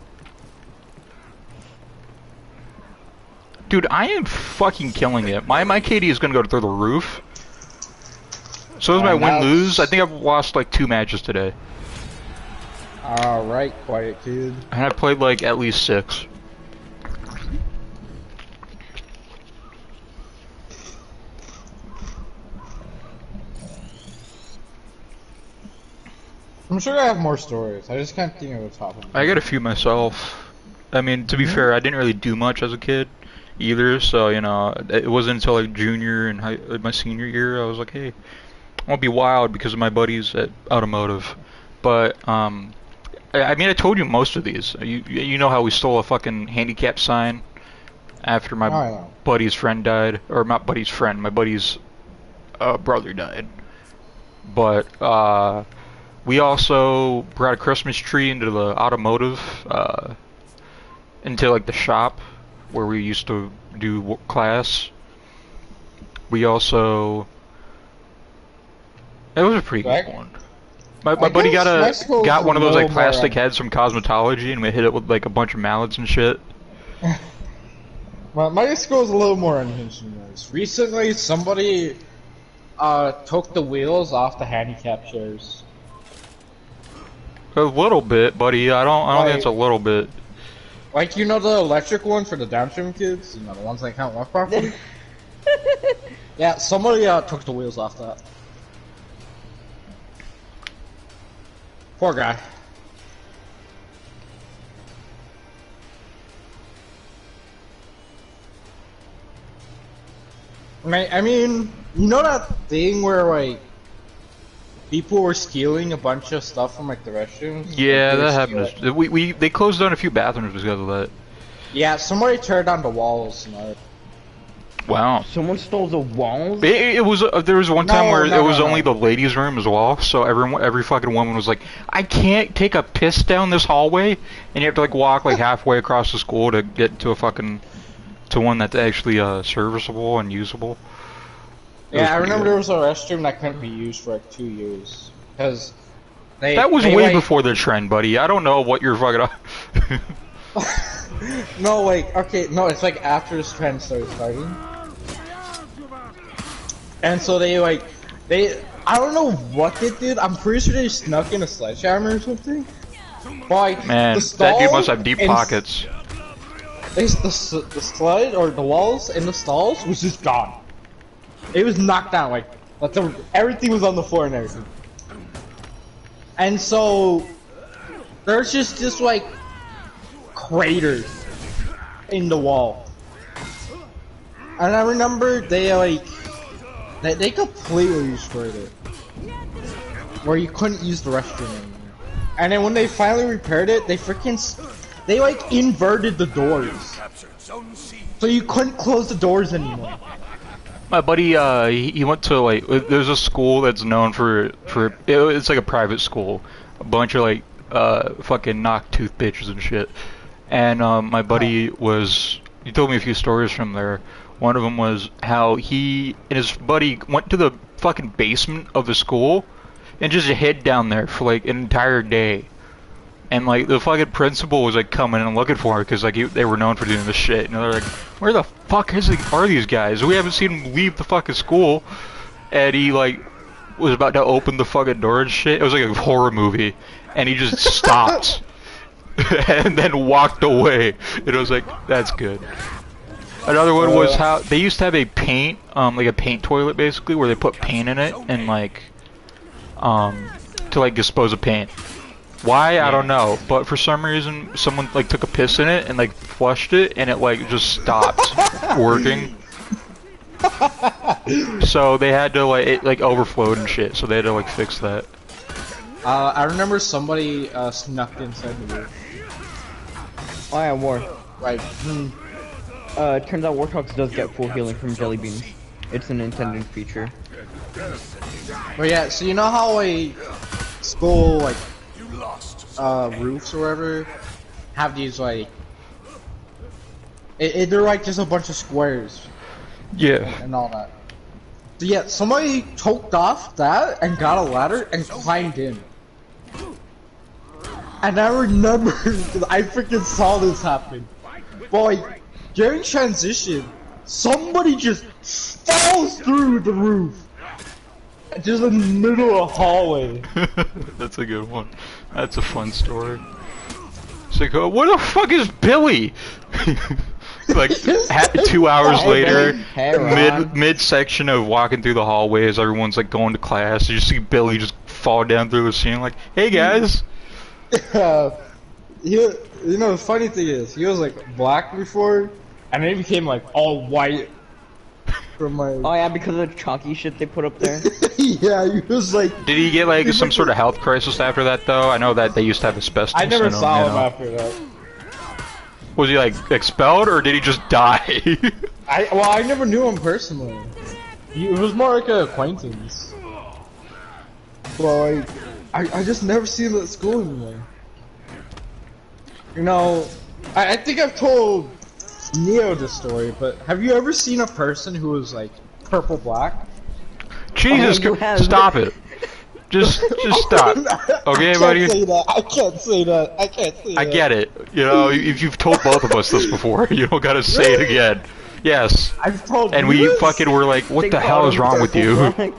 Dude, I am fucking killing it. My KD is gonna go through the roof. So is my now win-lose. I think I've lost like 2 matches today. Alright, quiet kid. And I played like at least 6. I'm sure I have more stories. I just can't think of the top of them. I got a few myself. I mean, to be fair, I didn't really do much as a kid either, so, you know, it wasn't until like junior and my senior year I was like, hey, I'll be wild because of my buddies at Automotive. But, I mean, I told you most of these. You know how we stole a fucking handicap sign after my Oh, yeah. buddy's friend died, or not buddy's friend, my buddy's brother died. But, we also brought a Christmas tree into the Automotive, into like the shop where we used to do class. We also, it was a pretty good one. My buddy guess my school got was one of a those like little more, plastic heads from cosmetology, and we hit it with like a bunch of mallets and shit. My school is a little more unhinged than yours. Recently, somebody took the wheels off the handicap chairs. A little bit, buddy. I don't think it's a little bit. Like, you know the electric one for the Down syndrome kids? You know, the ones that can't walk properly? Yeah, somebody took the wheels off that. Poor guy. I mean, you know that thing where, like, people were stealing a bunch of stuff from, like, the restrooms? Yeah, Like, they that were happened. They closed down a few bathrooms because of that. Yeah, somebody tore down the walls. Wow. Someone stole the walls? It was there was one time No, where no, it was no, only no. the ladies' room as well, so every fucking woman was like, I can't take a piss down this hallway, and you have to like walk like halfway across the school to get to a fucking to one that's actually serviceable and usable. It Yeah, I pretty remember good. there was a restroom that couldn't be used for like 2 years. Because That was they, way like, before the trend, buddy. I don't know what you're fucking. No, like, okay, no, it's like after this trend started starting. And so they, I don't know what they did. I'm pretty sure they snuck in a sledgehammer or something. But, like, Man, the that dude stall must have deep and pockets. the slide or the walls and the stalls was just gone. It was knocked down, like everything was on the floor and everything. And so there's just this like craters in the wall. And I remember they completely destroyed it. Where you couldn't use the restroom anymore. And then when they finally repaired it, they like inverted the doors. Captured Zone C. So you couldn't close the doors anymore. My buddy, he went to like there's a school that's known for it's like a private school, a bunch of like fucking knock tooth bitches and shit. And my buddy he told me a few stories from there. One of them was how he and his buddy went to the fucking basement of the school and just hid down there for like an entire day. And like the fucking principal was like coming and looking for her because like they were known for doing this shit. And they're like, "Where the fuck are these guys? We haven't seen them leave the fucking school." And he like was about to open the fucking door and shit. It was like a horror movie, and he just stopped and then walked away. And it was like, that's good. Another one was how they used to have a paint, like a paint toilet basically, where they put paint in it and like, to like dispose of paint. Why? I don't know, but for some reason someone like took a piss in it and like flushed it and it like just stopped working. So they had to like it like overflowed and shit, so they had to like fix that. I remember somebody snuck inside the roof. Oh yeah, War. Like, It turns out Warthogs does get full healing from jelly beans. It's an intended feature. but yeah, so you know how a school like You lost roofs or whatever have these like they're like just a bunch of squares Yeah. and all that. So yeah, somebody choked off that and got a ladder and climbed in. And I remember because I freaking saw this happen. But like during transition, somebody just falls through the roof. Just in the middle of a hallway. That's a good one. That's a fun story. It's like, oh, where the fuck is Billy? Like 2 hours later, Hey, Ron. mid section of walking through the hallways, everyone's like going to class. You see Billy just fall down through the ceiling, like, "Hey guys." You know, the funny thing is, he was like black before, and then he became like all white from my. Oh yeah, because of the chalky shit they put up there. Yeah, he was like. Did he get like some sort of health crisis after that though? I know that they used to have asbestos. I never in 'em, saw you him know. after that. Was he like expelled or did he just die? I never knew him personally. It was more like an acquaintance. But like, I just never seen him at school anymore. You know, I think I've told Neo this story, but have you ever seen a person who was like purple black? Jesus, you have. stop it. Just stop. Okay, buddy? I can't say that. I can't say that. I get it. You know, if you've told both of us this before, you don't gotta say it again. Yes. I've told And you we this? fucking were like, what They the called hell is him wrong with Purple you?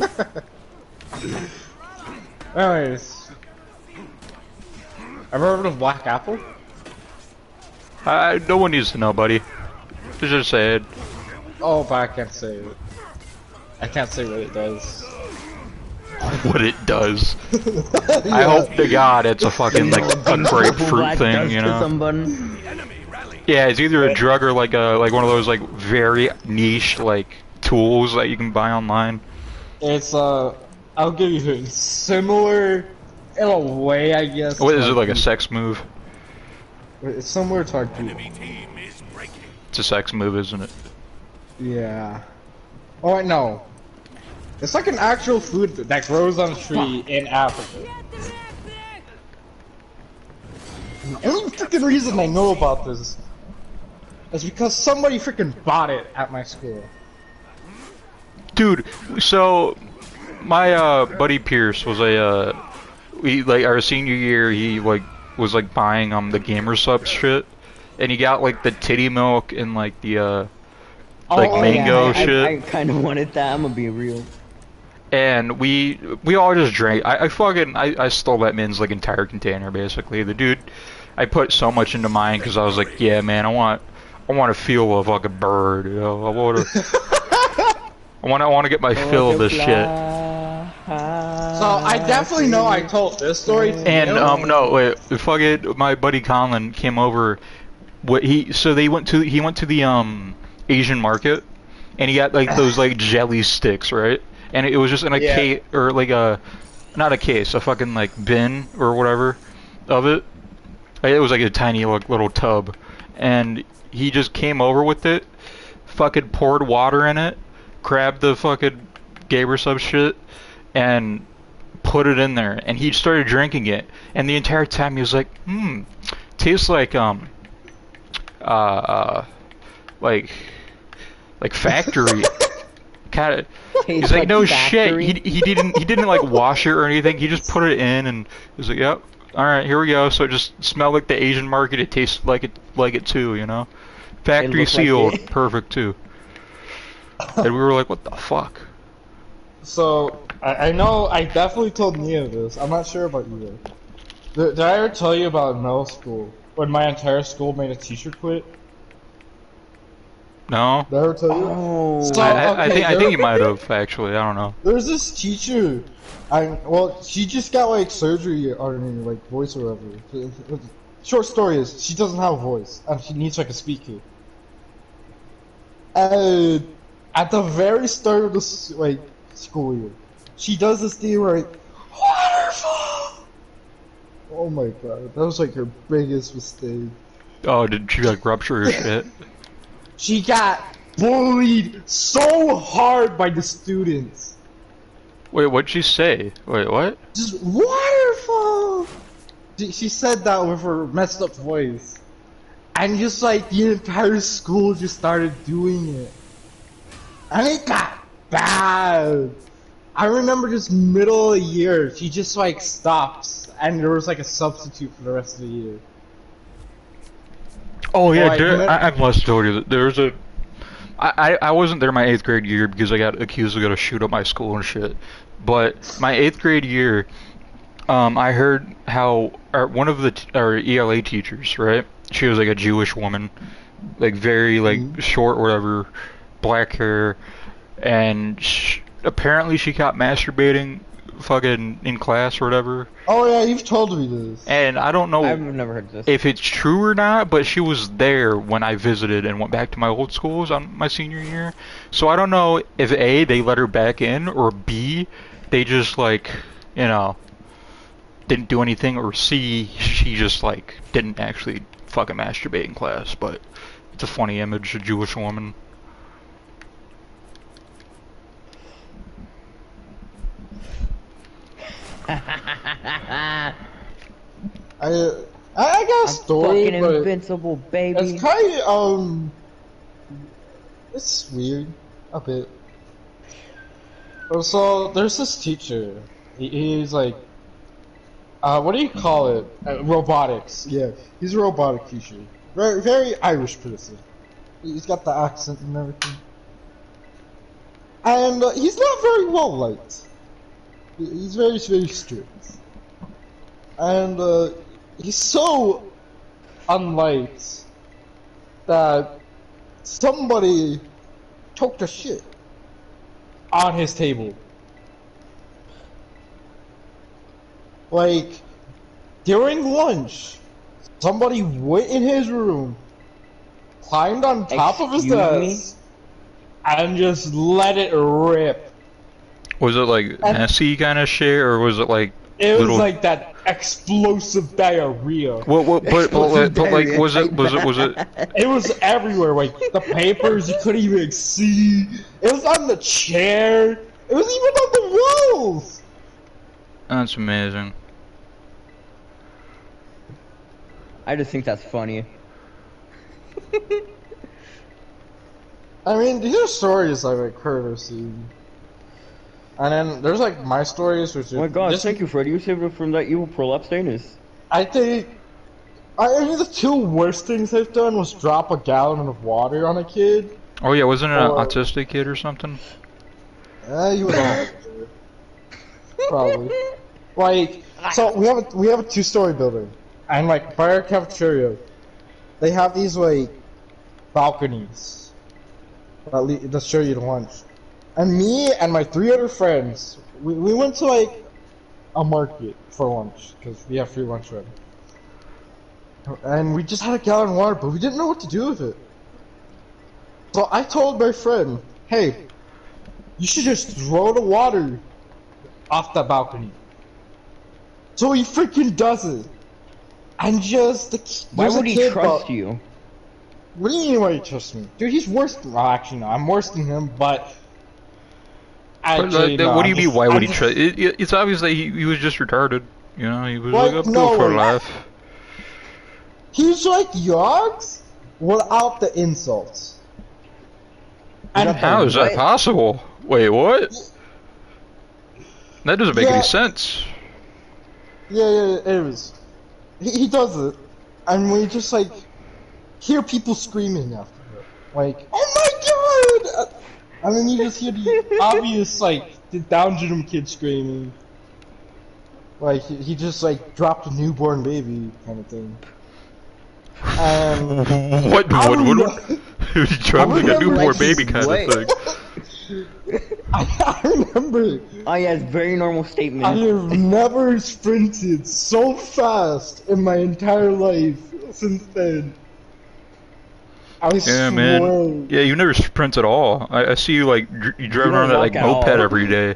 Black. Anyways. Ever heard of Black Apple? No one needs to know, buddy. Just say it. Oh, but I can't say it. I can't say what it does. What it does. I hope to God it's a fucking like a Purple grapefruit Black thing, does you to know? somebody. The enemy rally. Yeah, it's either a drug or like one of those like very niche like tools that you can buy online. It's I'll give you a similar in a way, I guess. What is it, like a sex move? It's similar to our Enemy team is breaking. It's a sex move, isn't it? Yeah. Oh wait, no. It's like an actual food that grows on a tree in Africa. The only freaking reason I know about this is because somebody freaking bought it at my school. Dude, so my buddy Pierce was we like our senior year, he like was like buying the gamer sub shit, and he got like the titty milk and like the like Oh, mango yeah, shit. I kind of wanted that. I'm gonna be real. And we all just drank. I stole that man's like entire container basically. The dude, I put so much into mine because I was like, yeah, man, I want to feel a fucking bird. You know, I want to get my fill of this shit. So I definitely know I told this story to And you. no, wait, fucking my buddy Colin came over. He went to the Asian market, and he got like those like jelly sticks, right? And it was just in a Yeah. case, or like not a case, a fucking like bin or whatever of it. It was like a tiny little tub, and he just came over with it, fucking poured water in it, grabbed the fucking Gaber sub shit, and put it in there, and he started drinking it, and the entire time he was like, tastes like like factory. Kind of. He's like, no shit. He didn't like wash it or anything. He just put it in, and he's like, yep. All right, here we go. So it just smelled like the Asian market. It tasted like it too, you know. Factory looked like sealed, it. perfect too. And we were like, what the fuck? So I know I definitely told Nia this. I'm not sure about you though. Did I ever tell you about middle school when my entire school made a teacher quit? No. Did I ever tell you? Oh, So, I think there- you might have actually. I don't know. There's this teacher. Well, she just got like surgery on her like voice or whatever. Short story is she doesn't have a voice and she needs like a speaker. And at the very start of the school year, she does this thing where like, waterfall. Oh my god, that was like her biggest mistake. Oh, did she like rupture her shit? She got bullied so hard by the students. Wait, what'd she say? Wait, what? Just waterfall. She said that with her messed up voice, and just like the entire school just started doing it, and it got bad. I remember just middle of the year, she just like stopped, and there was like a substitute for the rest of the year. Oh yeah, Like, I must tell you that there's a. I wasn't there my 8th grade year because I got accused of gonna shoot up my school and shit. But my 8th grade year, I heard how one of our ELA teachers, right? She was like a Jewish woman, like very like short, whatever, black hair, and apparently she caught masturbating, fucking in class or whatever. Oh yeah, you've told me this. And I don't know I've never heard this. if it's true or not, but she was there when I visited and went back to my old schools on my senior year. So I don't know if A, they let her back in, or B, they just like, you know, didn't do anything, or C, she just like didn't actually fucking masturbate in class. But it's a funny image, a Jewish woman. I got a story, Fucking but invincible, baby. it's kind of it's weird a bit. So there's this teacher. He's like, what do you call it? Robotics. Yeah, he's a robotic teacher. Very Irish person. He's got the accent and everything. And he's not very well liked. He's very strict. And he's so unliked that somebody took the shit on his table. Like, during lunch, somebody went in his room, climbed on top of his desk, and just let it rip. Was it like messy kind of shit, or was it like It little... was like that explosive diarrhea. But like, was it? It was everywhere, like the papers you couldn't even see. It was on the chair. It was even on the walls. That's amazing. I just think that's funny. I mean, these are stories I've heard or seen. And then there's like my stories, which Oh my god, thank you, Freddy. You saved us from that evil prolapse anus. I think the two worst things I've done was drop a gallon of water on a kid. Oh yeah, wasn't it an autistic kid or something? You would know. Probably. Like, so we have a 2-story building, and like by our cafeteria, they have these like balconies that show you the lunch. And me and my 3 other friends, we went to like a market for lunch because we have free lunch ready. And we just had a gallon of water, but we didn't know what to do with it. So I told my friend, "Hey, you should just throw the water off the balcony." So he freaking does it. And just why would he trust you? What do you mean why he trusts me? Dude, he's worse than, well, actually no, I'm worse than him, but actually, no, what do you mean? Why would he trust? It's obvious that he was just retarded. You know, he was What? like up to No, it for a wait. laugh. He's like Yogs without the insults. And How is that possible? Wait, what? That doesn't make any sense. Yeah, it is. He does it, and we just like hear people screaming after it, like, "Oh my god!" And then you just hear the obvious like the Down syndrome kid screaming, like he just like dropped a newborn baby kind of thing. And What? He dropped like a newborn baby kind of thing. I remember. Oh yeah, it's a very normal statement. I have never sprinted so fast in my entire life since then. I swear. Man. Yeah, you never sprint at all. I see you like you driving around that like moped every day.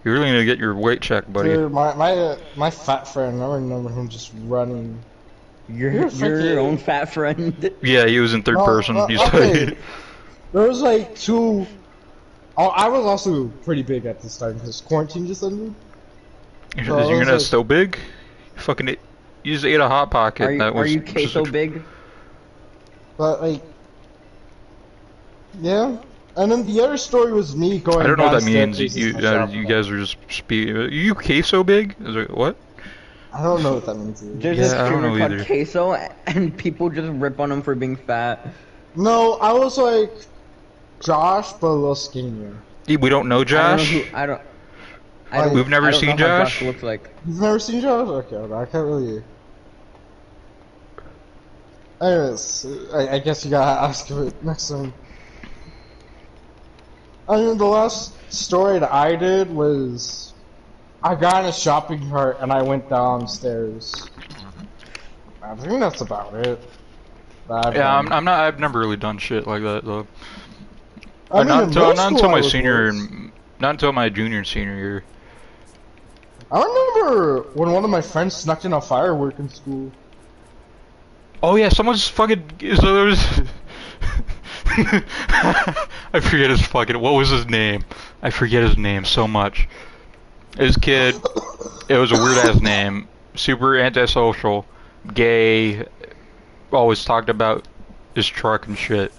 You're really gonna get your weight checked, buddy. Dude, my fat friend, I remember him just running. Your own fat friend. Yeah, he was in third person. He's okay. like, There was like 2 Oh, I was also pretty big at this time because quarantine just ended. Is So your I was internet like- still big? You just ate a hot pocket. Are you queso big? But like, yeah. And then the other story was me going. I don't know what that downstairs means. to You my shop. you guys are just speaking. You queso big? Is it what? I don't know what that means. Either. There's Yeah, a I don't streamer know called either. Queso, and people just rip on him for being fat. No, I was like Josh, but a little skinnier. We don't know Josh. I don't We've never I don't seen know how Josh? looks like. You've never seen Josh? Okay, I can't really. Anyways, I guess you gotta ask it next time. I mean, the last story that I did was I got in a shopping cart and I went downstairs. I think that's about it. Yeah, I'm not. I've never really done shit like that though. I mean, not in until middle not school until I my was senior worse. and not until my junior and senior year. I remember when one of my friends snuck in a firework in school. Oh yeah, someone's fucking. So there was. I forget his fucking. What was his name? I forget his name so much. This kid. It was a weird ass name. Super antisocial, gay. Always talked about his truck and shit,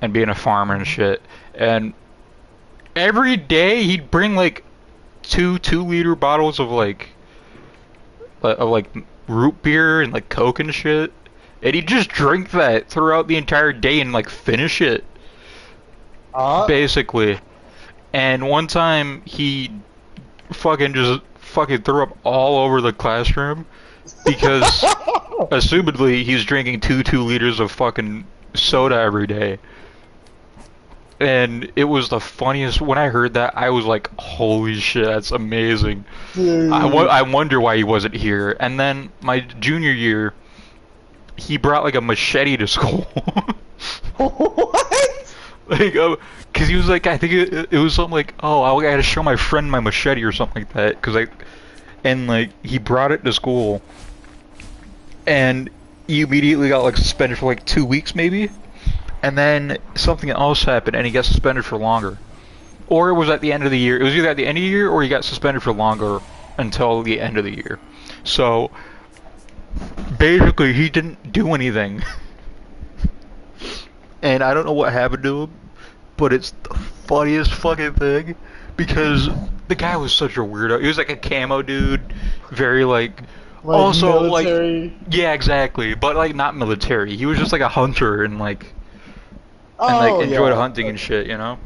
and being a farmer and shit. And every day he'd bring like two 2-liter bottles of like root beer and like Coke and shit. And he'd just drink that throughout the entire day and like finish it, basically. And one time he fucking threw up all over the classroom because assumedly he's drinking 2 liters of fucking soda every day. And it was the funniest. When I heard that, I was like, holy shit, that's amazing. Dude. I wonder why he wasn't here. And then my junior year, he brought like a machete to school. What? Like, cause he was like, I think it was something like, oh, I gotta show my friend my machete or something like that. And like, he brought it to school, and he immediately got like suspended for like 2 weeks maybe, and then something else happened, and he got suspended for longer. Or it was at the end of the year. It was either at the end of the year or he got suspended for longer until the end of the year. So basically, he didn't do anything. And I don't know what happened to him, but it's the funniest fucking thing because the guy was such a weirdo. He was like a camo dude, very like also military. like yeah, exactly, but like not military. He was just like a hunter and like enjoyed hunting and shit, you know.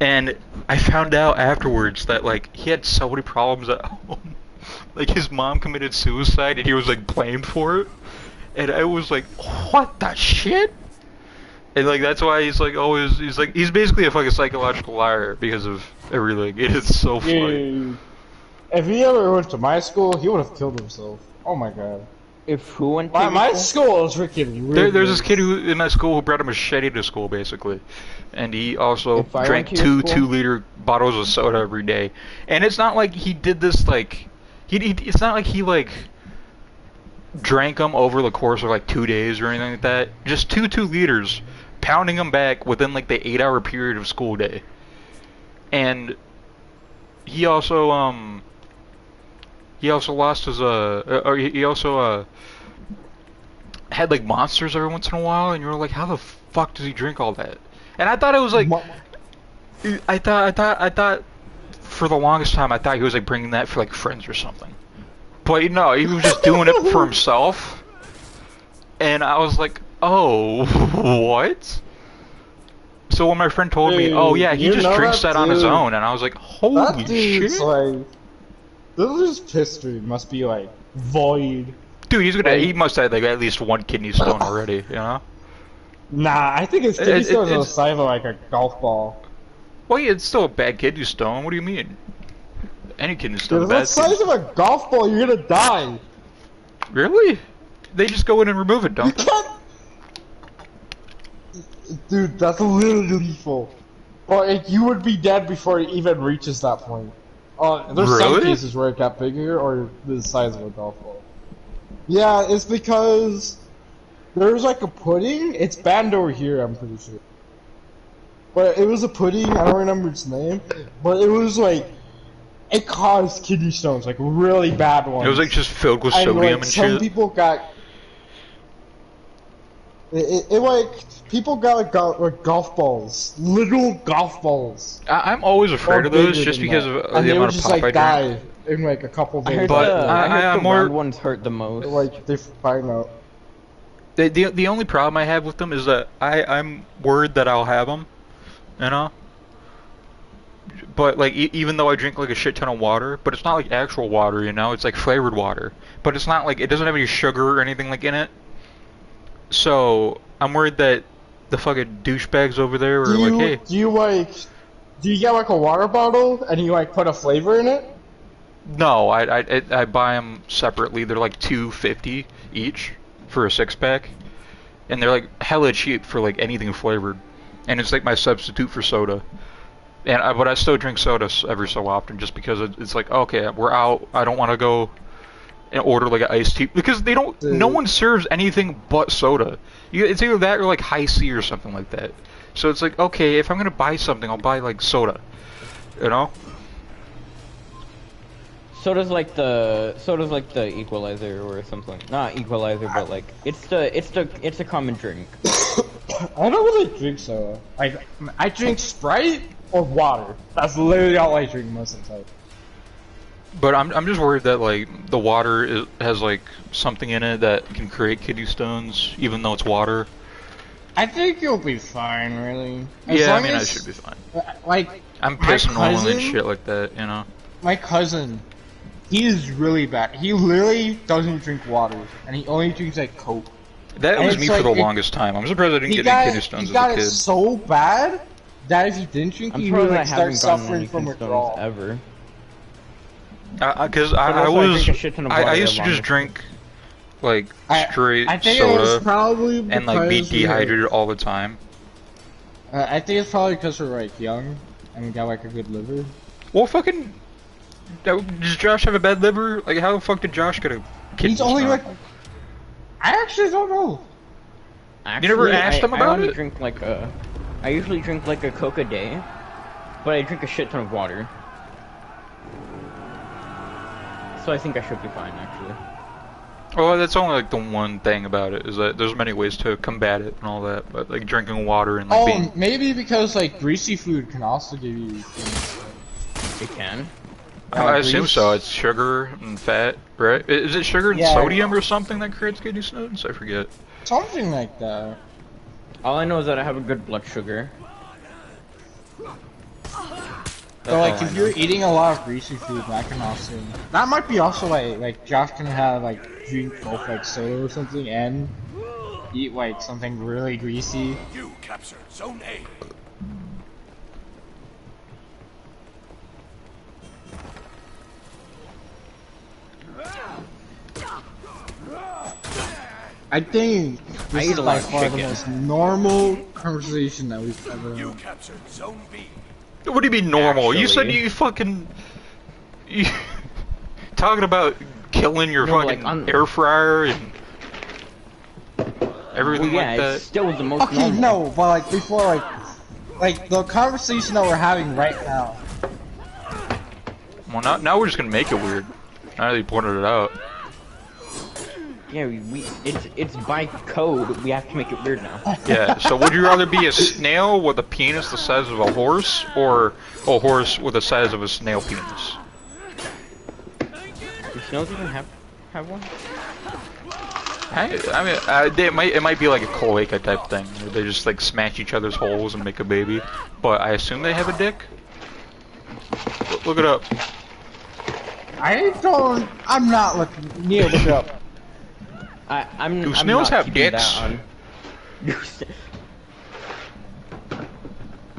And I found out afterwards that like he had so many problems at home. Like his mom committed suicide and he was like blamed for it. And I was like, what the shit? And like that's why he's like always he's basically a fucking psychological liar because of everything. It is so funny. Dude, if he ever went to my school, he would have killed himself. Oh my god. If who went to My your school? school is freaking There's this kid who in my school who brought a machete to school basically, and he also If I drank went to your two school? 2-liter bottles of soda every day. And it's not like he did this like it's not like he like drank them over the course of like 2 days or anything like that. Just 2 liters, pounding them back within like the 8-hour period of school day. And he also lost his or he also had like monsters every once in a while, and you were like, how the fuck does he drink all that? And I thought it was like I thought for the longest time I thought he was like bringing that for like friends or something. But no, he was just doing it for himself. And I was like, oh, what? So when my friend told me, oh yeah, he you just know drinks that that on his dude- own, and I was like, That holy dude's shit. like, this history must be like void. Dude, he like- must have like at least one kidney stone already, you know? Nah, I think his kidney stone is the it's- size of like a golf ball. Well, yeah, it's still a bad kidney stone. What do you mean? Any kidney Dude, stone, if bad. that's the size of a golf ball, you're gonna die. Really? They just go in and remove it, You don't they? can't. Dude, that's literally lethal. Or like, you would be dead before it even reaches that point. There's some Really? cases where it got bigger or the size of a golf ball. Yeah, it's because there's like a pudding. It's banned over here, I'm pretty sure. but it was a pudding. I don't remember its name, but it was like it caused kidney stones, like really bad ones. It was like just filled with and, sodium like, and some shit. people got it like people got like golf balls, literal golf balls. I'm always afraid of those just because of and the they would amount of just pop I like drink. die in like a couple I days. heard But the, I heard I'm the more- round ones hurt the most. Like they find out. The only problem I have with them is that I'm worried that I'll have them, you know. But like even though I drink like a shit ton of water, but it's not like actual water, you know. It's like flavored water, but it's not like it doesn't have any sugar or anything like in it. So I'm worried that the fucking douchebags over there are like, hey, Do you get like a water bottle and you like put a flavor in it? no, I buy them separately. They're like $2.50 each for a 6-pack, and they're like hella cheap for like anything flavored, and it's like my substitute for soda. But I still drink sodas every so often just because it's like, okay, we're out. I don't want to go and order like an iced tea because they don't. No one serves anything but soda. It's either that or like high C or something like that. So it's like, okay, if I'm gonna buy something, I'll buy like soda. You know? Soda's like the equalizer or something. Not equalizer, but like it's a common drink. I don't really drink soda. Like I drink Sprite or water. That's literally all I drink most of the time. But I'm just worried that like the water has like something in it that can create kidney stones, even though it's water. I think you'll be fine, really. Yeah, I mean I should be fine. Like I'm my pissing normally and cousin- shit like that, you know. my cousin, he is really bad. He literally doesn't drink water, and he only drinks like Coke. That And was it's me like for the it- longest time. I'm surprised I didn't He get got any kidney it, stones he as got a it kid. so bad that if he didn't drink, I'm he would surprised I like start haven't gotten suffering any from kidney stones withdrawal. ever. Because But I also I was, drink a shit ton of I water used to along just with drink like I straight think it was soda probably and like be because we were- dehydrated all the time. I think it's probably because we're like young and we got like a good liver. Well, fucking, does Josh have a bad liver? Like, how the fuck did Josh get a kidney He's only stone? like, I actually don't know. Actually, never asked him I about only it? drink like I usually drink like a Coke a day, but I drink a shit ton of water. So I think I should be fine, actually. Well, that's only like the one thing about it is that there's many ways to combat it and all that, but like drinking water and like Oh, being. maybe because like greasy food can also give you. It can. I assume grease. so. It's sugar and fat, right? Is it sugar and Yeah. sodium or something that creates kidney stones? I forget. Something like that. All I know is that I have a good blood sugar. So like if you're eating a lot of greasy food, that can also might be also like Josh can have like drink both like soda or something and eat like something really greasy. You captured Zone A. I think I this eat is a by lot of far the chicken. most normal conversation that we've ever You had. captured Zone B. What do you mean normal? You said Actually- you fucking. You, talking about killing your No, fucking like, on- air fryer and everything Well, yeah, like that. it's still the most Okay, normal. no, but like before like the conversation that we're having right now. Well, now we're just gonna make it weird. Now that you pointed it out. Yeah, it's by code. We have to make it weird now. Yeah, so would you rather be a snail with a penis the size of a horse, or a horse with the size of a snail penis? Do snails even have one? It might be like a cloaca type thing, where they just like smash each other's holes and make a baby. But I assume they have a dick? Look it up. I'm not looking. Neil, look it up. I'm. Do I'm snails not have keeping dicks? that on.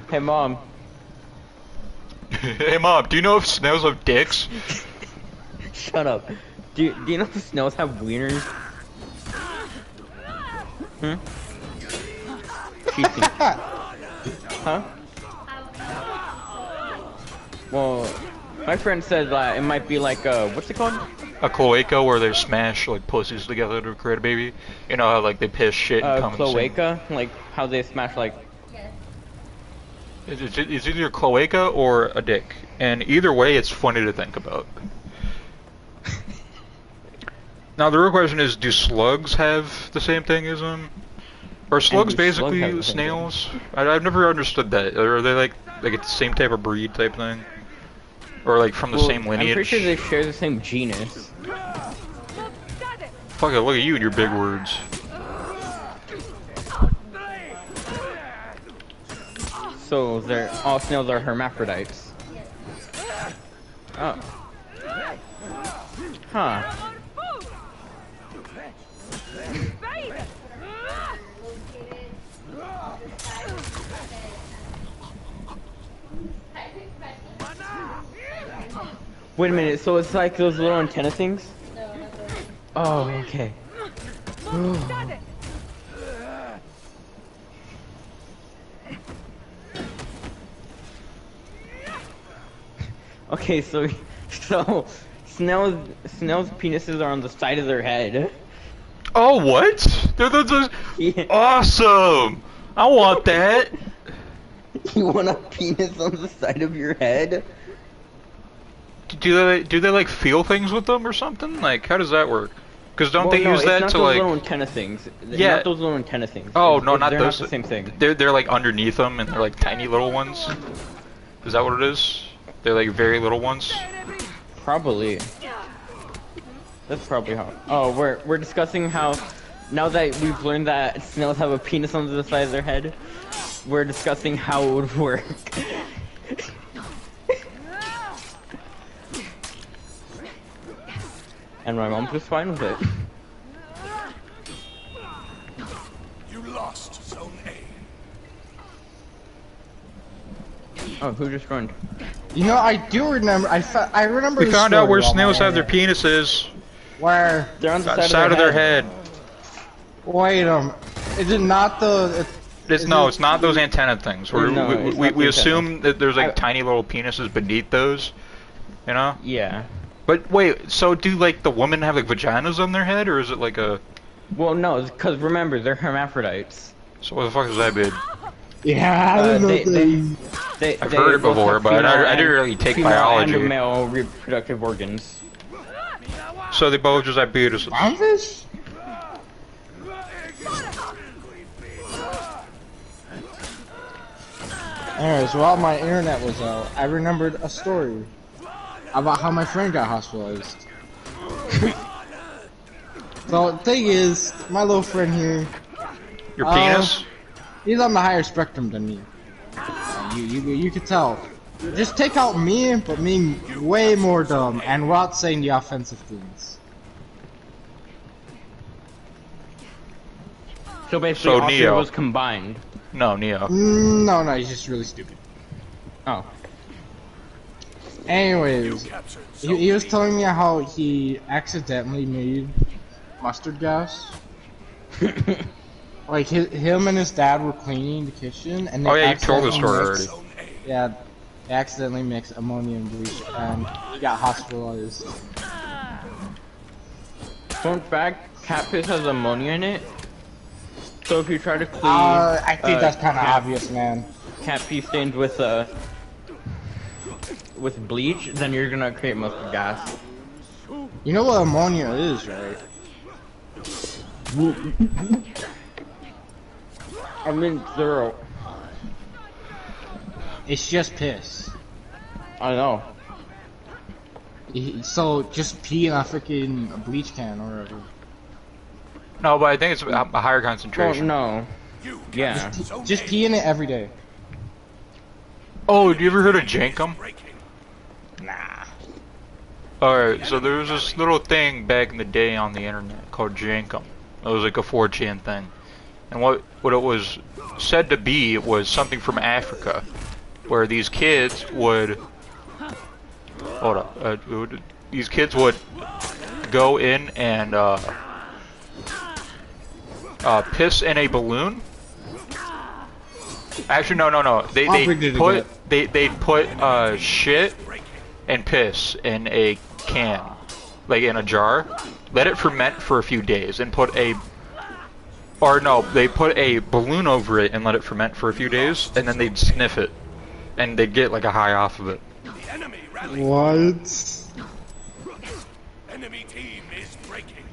Hey mom, Hey mom, do you know if snails have dicks? shut up. Do you know if snails have wieners? Cheating. Huh? Well, my friend said that it might be like what's it called? A cloaca where they smash like pussies together to create a baby. You know how like they piss shit and come in the same- Cloaca, like how they smash like. It's either a cloaca or a dick, and either way, it's funny to think about. Now the real question is, do slugs have the same thing as them? Are slugs do slugs have basically the same snails? I've never understood that. Are they like the same type of breed type thing? Or like from the same lineage? I'm pretty sure they share the same genus. Fuck it, look at you and your big words. So they're all snails are hermaphrodites. Oh. Huh. Wait a minute, so it's like those little antenna things? Oh, okay. Okay, so snails penises are on the side of their head. Oh, what? They're Yeah. awesome! I want that! You want a penis on the side of your head? Do they like feel things with them or something? Like, how does that work? Because don't they no, use it's that not to those like? little antenna things. Yeah. Not those little antenna things. Oh no, not they're those. Not the same thing. They're like underneath them, and they're like tiny little ones. Is that what it is? They're like very little ones. Probably. That's probably how. Oh, we're discussing how now that we've learned that snails have a penis on the side of their head, we're discussing how it would work. And my mom's just fine with it. You lost Zone A. Oh, who just ruined? You know, I do remember. I remember. We the found out story where on my snails have their internet. penises. Where? They're on the Side of their head. Wait, is it not the? It's not those antenna things. No, it's not We the assume that there's like I- tiny little penises beneath those. You know? Yeah. But wait, so do like the women have like vaginas on their head, or is it like a? Well, no, because remember they're hermaphrodites. So what the fuck does that mean? Yeah, I don't know. I've heard it both before, have but female I didn't really take female biology. And male reproductive organs. So they both just have penises. Clownfish? Anyways, while my internet was out, I remembered a story about how my friend got hospitalized. So the thing is, my little friend here, Your penis? he's on the higher spectrum than me. You could tell. Just take out me, but me way more dumb, and without saying the offensive things. So basically, So all three Neo. of us combined. No, Neo. No, he's just really stupid. Oh. Anyways, Captured he was telling me how he accidentally made mustard gas. Like him and his dad were cleaning the kitchen, and they Oh yeah, you told the story accidentally already. mixed- Zone A. Yeah, they accidentally mixed ammonia and bleach, and he got hospitalized. Fun fact: cat piss has ammonia in it. So if you try to clean, I think that's kind of cat- obvious, man. cat pee stained with bleach, then you're gonna create mustard gas. You know what ammonia is, right? I mean, zero. It's just piss. I know. So just pee in a freaking bleach can or whatever. No, but I think it's a higher Well, concentration. no. You Yeah. captured Zone Just A. pee in it every day. Oh, have you ever heard of Jankum? Breaking. Nah. Alright, so there was this little thing back in the day on the internet called Jankum. It was like a 4chan thing. And what it was said to be was something from Africa, where these kids would... Hold up. These kids would go in and piss in a balloon. Actually, no. They put shit and piss in a can, like in a jar. Let it ferment for a few days and they put a balloon over it and let it ferment for a few days, and then they'd sniff it. and they'd get like a high off of it. The enemy rally. What? Enemy team is breaking.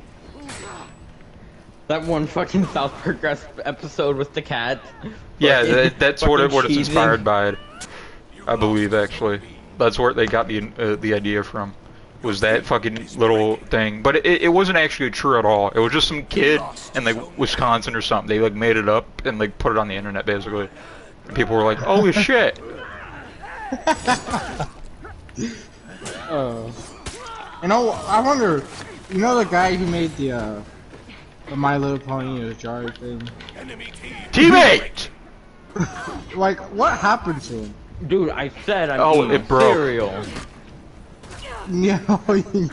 That one fucking South Park episode with the cat. Yeah, Fucking- that's what fucking it's cheesing. inspired by. I believe actually, that's where they got the idea from. Was that fucking little thing? But it wasn't actually true at all. It was just some kid in like Wisconsin or something. They like made it up and like put it on the internet basically. And people were like, "Holy shit!" You know, I wonder. You know the guy who made the My Little Pony jar thing. Enemy team. Teammate. Like, what happened to him? Dude, I said I'm Oh, eating it broke. cereal. Yeah,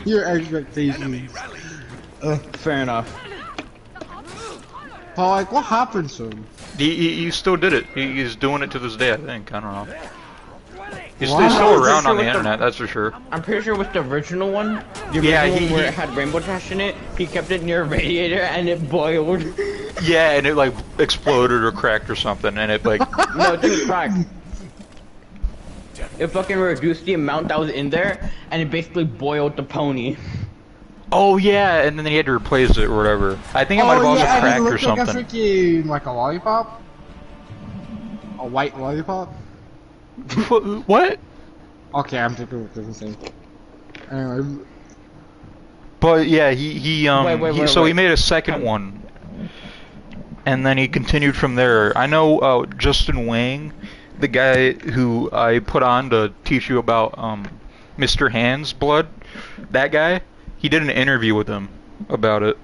your expectations. Fair enough. But like, what happened to him? He still did it. He's doing it to this day. I think. I don't know. He's Wow. still around Sure on the with the- internet. That's for sure. I'm pretty sure with the original one, the original Yeah, one where he- it had rainbow trash in it, he kept it near a radiator and it boiled. Yeah, and it like exploded or cracked or something, and it like No, it didn't crack. It fucking reduced the amount that was in there, and it basically boiled the pony. oh yeah, and then he had to replace it or whatever. I think it might have also and it cracked or looked like a something. freaking, like a lollipop? A white lollipop? What? Okay, I'm thinking of a different thing. Anyway, But yeah, he Wait. he made a second one, and then he continued from there. I know Justin Wang, the guy who I put on to teach you about Mr. Hand's blood. That guy, he did an interview with him about it,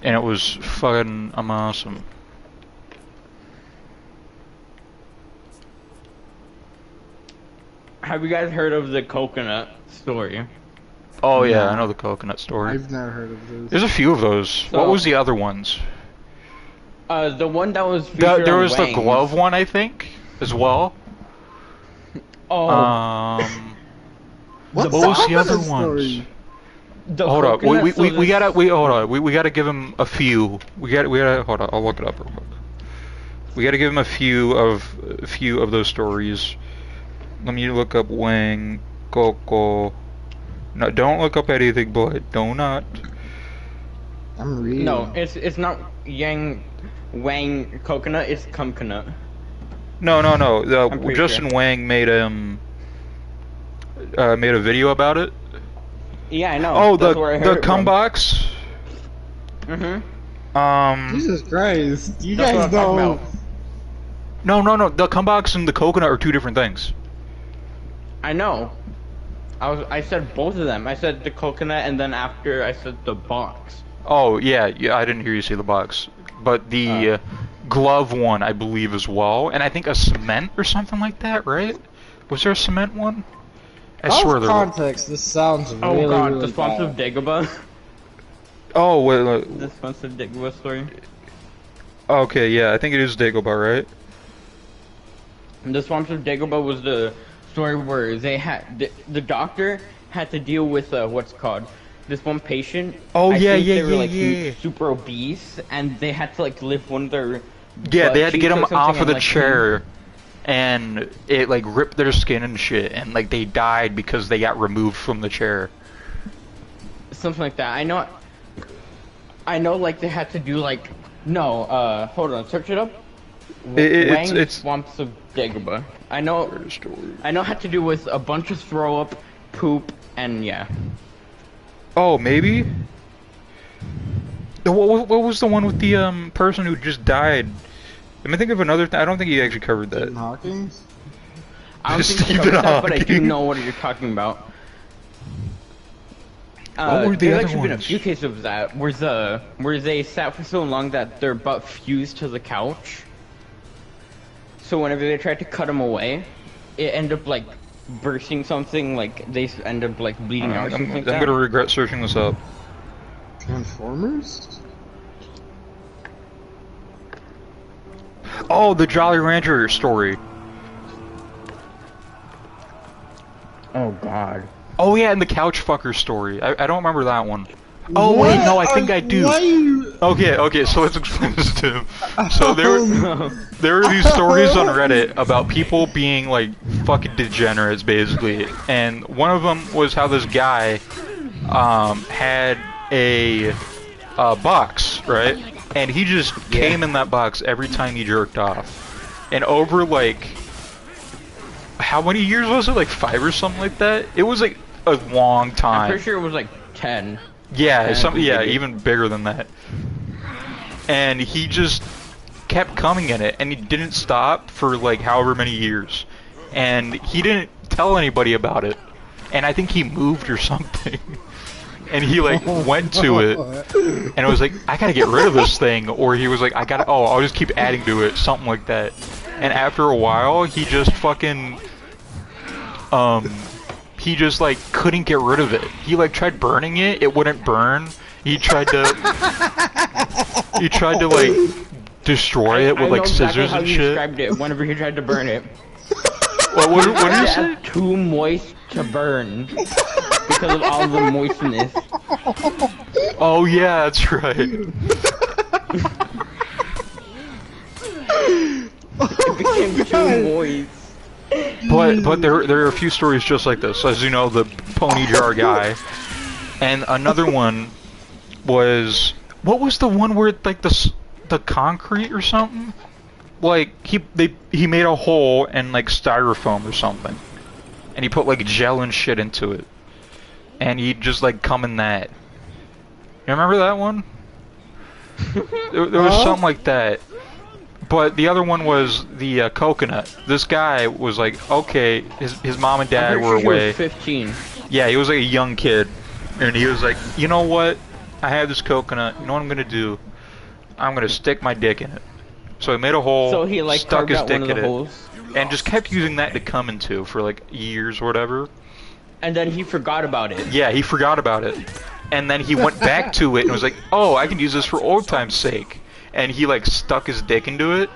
and it was fucking awesome. Have you guys heard of the coconut story? Oh yeah, No. I know the coconut story. I've never heard of this. There's a few of those. What So- was the other ones? The one that was featured There on was the Wang's. glove one, I think, as well. Oh, What's what was the coconut other story? ones? the Hold up, coconut, so we this- gotta hold on. We gotta give him a few. We gotta hold on. I'll look it up real quick. We gotta give him a few of those stories. Let me look up Wang Coco. No, don't look up anything, boy. Do not. I'm reading. No, it's not Yang Wang coconut. It's coconut. No. I'm pretty Justin sure. Wang made made a video about it. Yeah, I know. Oh, That's where I the heard it cum from. box. Mhm. Jesus Christ. You That's guys what I'm talking know. about. No. The cum box and the coconut are two different things. I know. I said both of them. I said the coconut, and then after I said the box. Oh yeah. I didn't hear you say the box, but the glove one I believe as well, and I think a cement or something like that, right? Was there a cement one? I Out swear of there was. context, this sounds Oh really, god, really the sponsor of bad. Dagobah. Oh wait. The sponsor of Dagobah story. Okay, yeah, I think it is Dagobah, right? The sponsor of Dagobah was the story where they had the doctor had to deal with what's it called this one patient. Oh, I yeah, think yeah, they were yeah, like yeah. super obese, and they had to like lift one of their Yeah, butt they had to get cheeks them or something off of and, the like, chair, and it like ripped their skin and shit, and like they died because they got removed from the chair. something like that. I know, like they had to do like no. Hold on, search it up. It's Swamps of Dagobah. I know it had to do with a bunch of throw up, poop, and yeah. Oh, maybe. What was the one with the person who just died? Let me think of another thing. I don't think he actually covered that. Stephen Hawking? I don't think Stephen so, that, but I do Hawking. know what you're talking about. What were the there's other actually been a ones? few cases of that where they sat for so long that their butt fused to the couch. So whenever they tried to cut them away, it ended up like bursting something, like they end up like bleeding out or I'm something like gonna that. regret searching this up. Transformers? Oh, the Jolly Rancher story. Oh god. Oh yeah, and the couch fucker story. I don't remember that one. Oh wait, no, I What think are- I do. Why you... Okay, so let's explain this to him. So there are these stories on Reddit about people being like fucking degenerates, basically, and one of them was how this guy had a box, right? And he just came in that box every time he jerked off, and over like how many years was it? Like 5 or something like that. It was like a long I'm time. pretty sure it was like 10. Yeah, Yeah, maybe. even bigger than that. And he just kept coming in it, and he didn't stop for like however many years. And he didn't tell anybody about it. And I think he moved or something. And he like went to it, and it was like, I gotta get rid of this thing. Or he was like, I'll just keep adding to it, something like that. And after a while, he just fucking, he just like couldn't get rid of it. He like tried burning it, it wouldn't burn. He tried to like destroy it I with know like exactly scissors how and you shit. described it whenever he tried to burn it. What did you say? It's too moist to burn because of all the moistness. Oh yeah, that's right. It became too moist. But there are a few stories just like this. As you know, the pony jar guy, and another one was, what was the one where like the concrete or something? Like he made a hole in like styrofoam or something, and he put like gel and shit into it, and he'd just like come in that. You remember that one? There was something like that. But the other one was the coconut. This guy was like, okay, his mom and dad I'm were pretty sure he away. was 15. Yeah, he was like a young kid, and he was like, you know what? I have this coconut. You know what I'm gonna do? I'm gonna stick my dick in it. So he made a hole, So he like stuck carved his out dick one of in the it, holes, and just kept using that to come into for like years or whatever. and then he forgot about it. Yeah, he forgot about it. And then he went back to it and was like, oh, I can use this for old time's sake. And he like stuck his dick into it,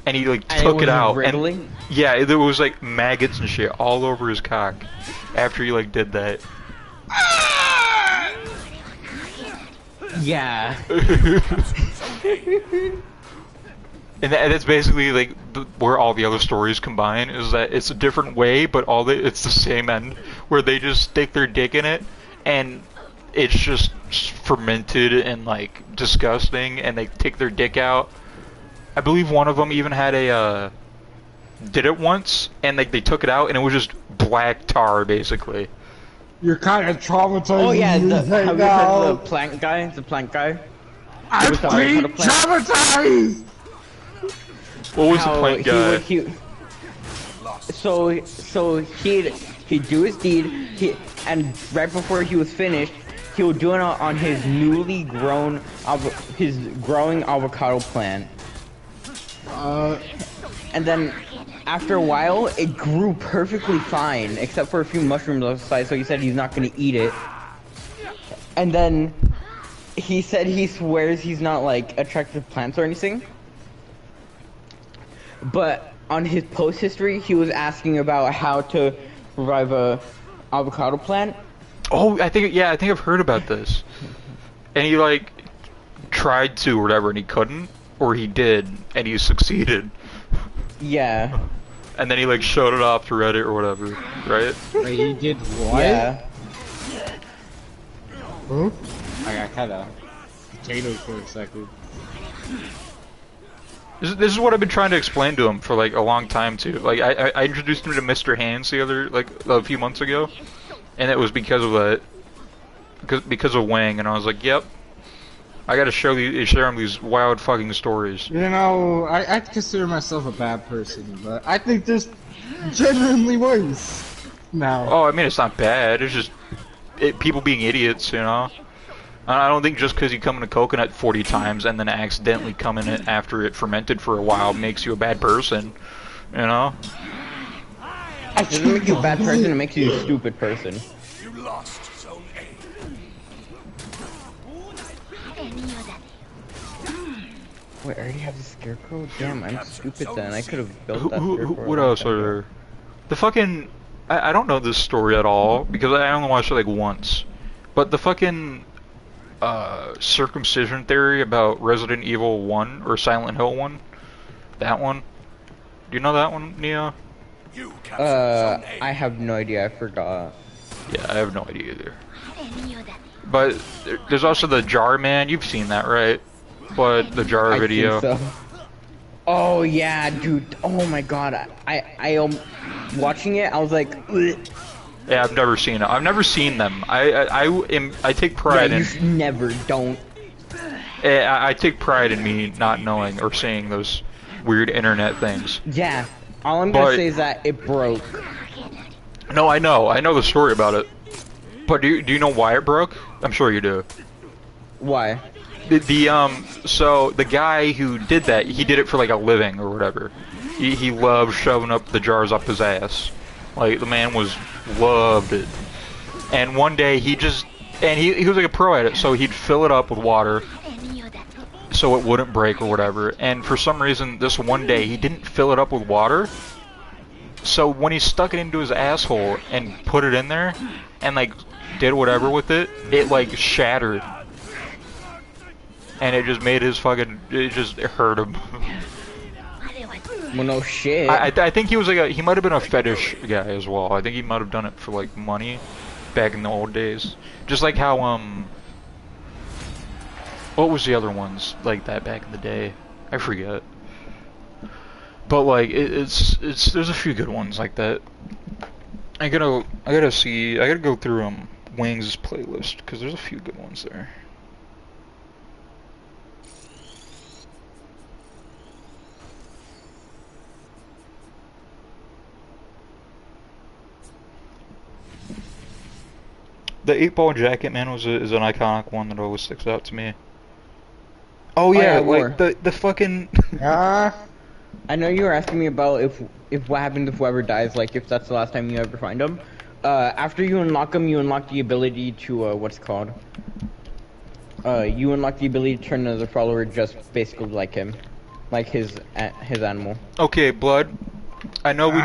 and he like And took was it out. wriggling? And yeah, there was like maggots and shit all over his cock after he like did that. Yeah. And that's basically like where all the other stories combine, is that it's a different way, but it's the same end, where they just stick their dick in it, and it's just fermented and like disgusting, and they take their dick out. I believe one of them even had did it once, and like they took it out, and it was just black tar basically. You're kind of traumatized. Oh yeah, me have right you heard now. the plant guy? The plant guy? I'm was talking being about a plant. traumatized! What was the How plant guy? So he'd do his deed, and right before he was finished, he would do it on his newly grown, his growing avocado plant. And then after a while, it grew perfectly fine, except for a few mushrooms on the side, so he said he's not gonna eat it. And then he said he swears he's not like attracted to plants or anything. But on his post history, he was asking about how to revive a avocado plant. Oh, I think I've heard about this. And he like tried to or whatever, and he couldn't, or he did, and he succeeded. Yeah. And then he like showed it off to Reddit or whatever, right? Wait, he did what? Yeah. Huh? I got kind of potato for a second. This is what I've been trying to explain to him for like a long time too. Like I introduced him to Mr. Hands a few months ago, and it was because of that, because of Wang, and I was like, yep, I gotta share him these wild fucking stories. You know, I consider myself a bad person, but I think there's genuinely worse now. Oh, I mean it's not bad. It's just people being idiots, you know. I don't think just because you come in a coconut 40 times and then accidentally come in it after it fermented for a while makes you a bad person, you know? It doesn't make you a bad person, it makes you a stupid person. You lost Zone A. Wait, I already have the scarecrow? Damn, I'm stupid then. I could have built that scarecrow. What else are there? The fucking... I don't know this story at all, because I only watched it like once. But the fucking... circumcision theory about Resident Evil 1 or Silent Hill 1? That one? Do you know that one, Neo? You captured Zone A. I have no idea. I forgot. Yeah, I have no idea either. あれ見よだね But there's also the Jar Man. You've seen that, right? But the Jar I video. think so. Oh yeah, dude. Oh my god. I watching it. I was like, ugh. Yeah, I've never seen it. I've never seen them. I take pride Yeah, in. you should never don't. I take pride in me not knowing or seeing those weird internet things. Yeah. All I'm gonna But- say is that it broke. No, I know the story about it. But do you know why it broke? I'm sure you do. Why? So the guy who did that, he did it for like a living or whatever. He loved shoving up the jars up his ass. Like the man loved it. And one day he was like a pro at it, so he'd fill it up with water あれ見よだね so it wouldn't break or whatever. And for some reason, this one day he didn't fill it up with water. So when he stuck it into his asshole and put it in there and like did whatever with it, it like shattered. And it just made his it just hurt him. あれは Well, no shit. I think he was like he might have been a fetish guy as well. I think he might have done it for like money back in the old days. Just like how what was the other ones like that back in the day? I forget. But like it's there's a few good ones like that. I gotta go through Wings' playlist because there's a few good ones there. The 8-Ball Jacket Man is an iconic one that always sticks out to me. Oh yeah, war. like the fucking Ah, I know you were asking me about if what happens if whoever dies, like if that's the last time you ever find them. After you unlock them, you unlock the ability to what's it called? You unlock the ability to turn another follower just basically like him, like his animal. Okay, Blood. I know we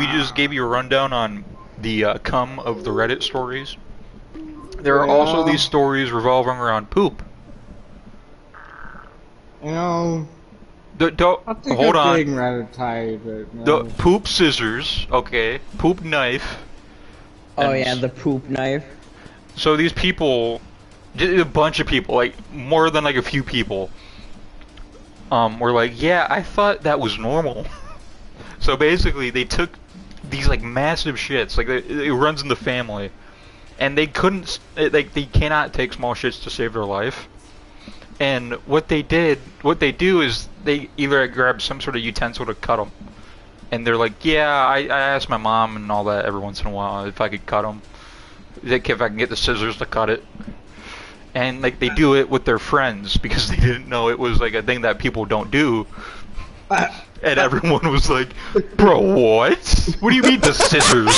just gave you a rundown on the cum of the Reddit stories. There are also these stories revolving around poop. you know, I think Hold I'm on. getting rather tired right now. The poop scissors, okay, poop knife. Oh and yeah, the poop knife. So these people, a bunch of people, like more than like a few people, were like, yeah, I thought that was normal. So basically, they took these like massive shits, like it runs in the family, and they couldn't, like they cannot take small shits to save their life. And what they do is they either grab some sort of utensil to cut them, and they're like, yeah, I asked my mom and all that every once in a while if I could cut them, like if I can get the scissors to cut it. And like they do it with their friends because they didn't know it was like a thing that people don't do. And everyone was like, bro, what? What do you mean the scissors?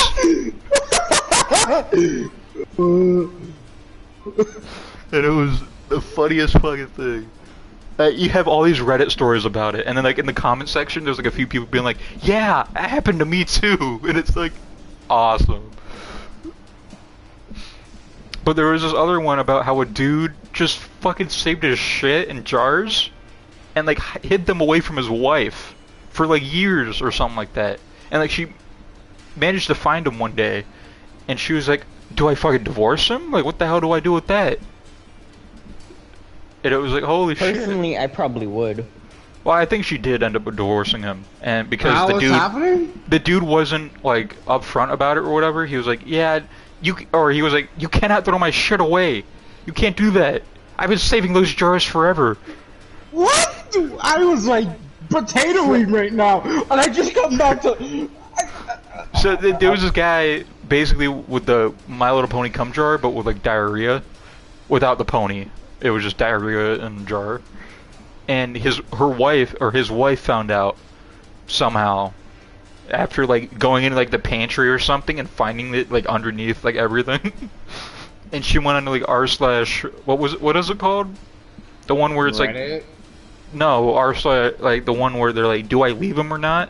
And it was the funniest fucking thing. You have all these Reddit stories about it, and then like in the comment section, there's like a few people being like, yeah, that happened to me too. And it's like, awesome. But there was this other one about how a dude just fucking saved his shit in jars and like hid them away from his wife for like years or something like that. And like she managed to find him one day, and she was like, do I fucking divorce him? Like what the hell do I do with that? And it was like, holy shit. Personally, I probably would. Well, I think she did end up divorcing him, and because How the was dude happening? the dude wasn't like upfront about it or whatever. He was like, yeah, he was like, you cannot throw my shit away. You can't do that. I've been saving those jars forever. What? I was like potatoing right now, and I just come back to. So there was this guy basically with the My Little Pony cum jar, but with like diarrhea, without the pony. It was just diarrhea in a jar. And his wife found out somehow after like going into like the pantry or something and finding it like underneath like everything. And she went onto like what is it called? The one where it's Reddit? like no like the one where they're like, do I leave him or not?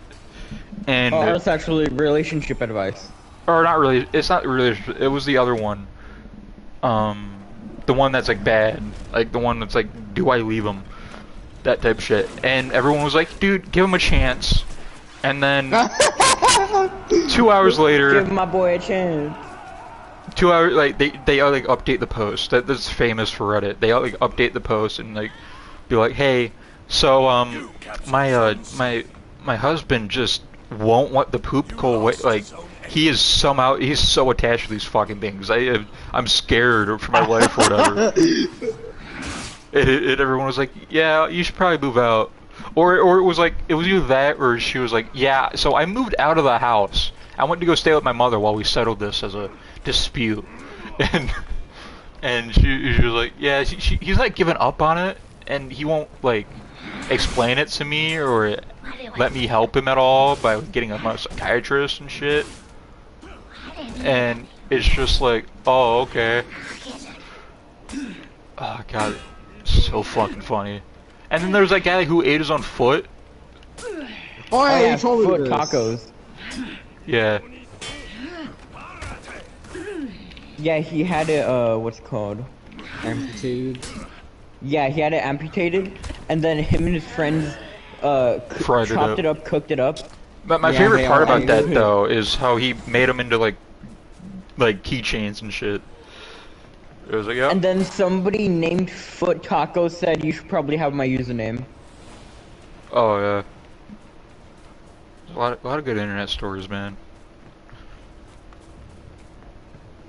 And Oh, that's actually relationship advice. or not really. It's not really. It was the other one. the one that's like bad, like the one that's like, do I leave him? That type of shit. And everyone was like, dude, give him a chance. And then 2 hours later, Give my boy a chance. 2 hours like they like update the post. That's famous for Reddit. They like update the post and like be like, hey, so my husband just won't let the poop go away. Like he's so attached to these fucking things. I'm scared for my life or whatever. Everyone was like, yeah, you should probably move out. Or it was like, it was either that or she was like, yeah, so I moved out of the house. I went to go stay with my mother while we settled this as a dispute. And she was like, yeah, he's like giving up on it, and he won't like explain it to me or let me help him at all by getting a psychiatrist and shit. And it's just like, oh, okay. Oh god, so fucking funny. And then there's that guy who ate his own foot. Oh yeah, Yeah, you told me foot this. tacos. Yeah. Yeah, he had it, what's it called? Amputated. Yeah, he had it amputated, and then him and his friends, Fried chopped it up, cooked it up. But my Yeah, favorite they part all about ate that it. though is how he made them into like keychains and shit. It was like, yeah. And then somebody named Foot Taco said, you should probably have my username. Oh yeah. A lot of good internet stories, man.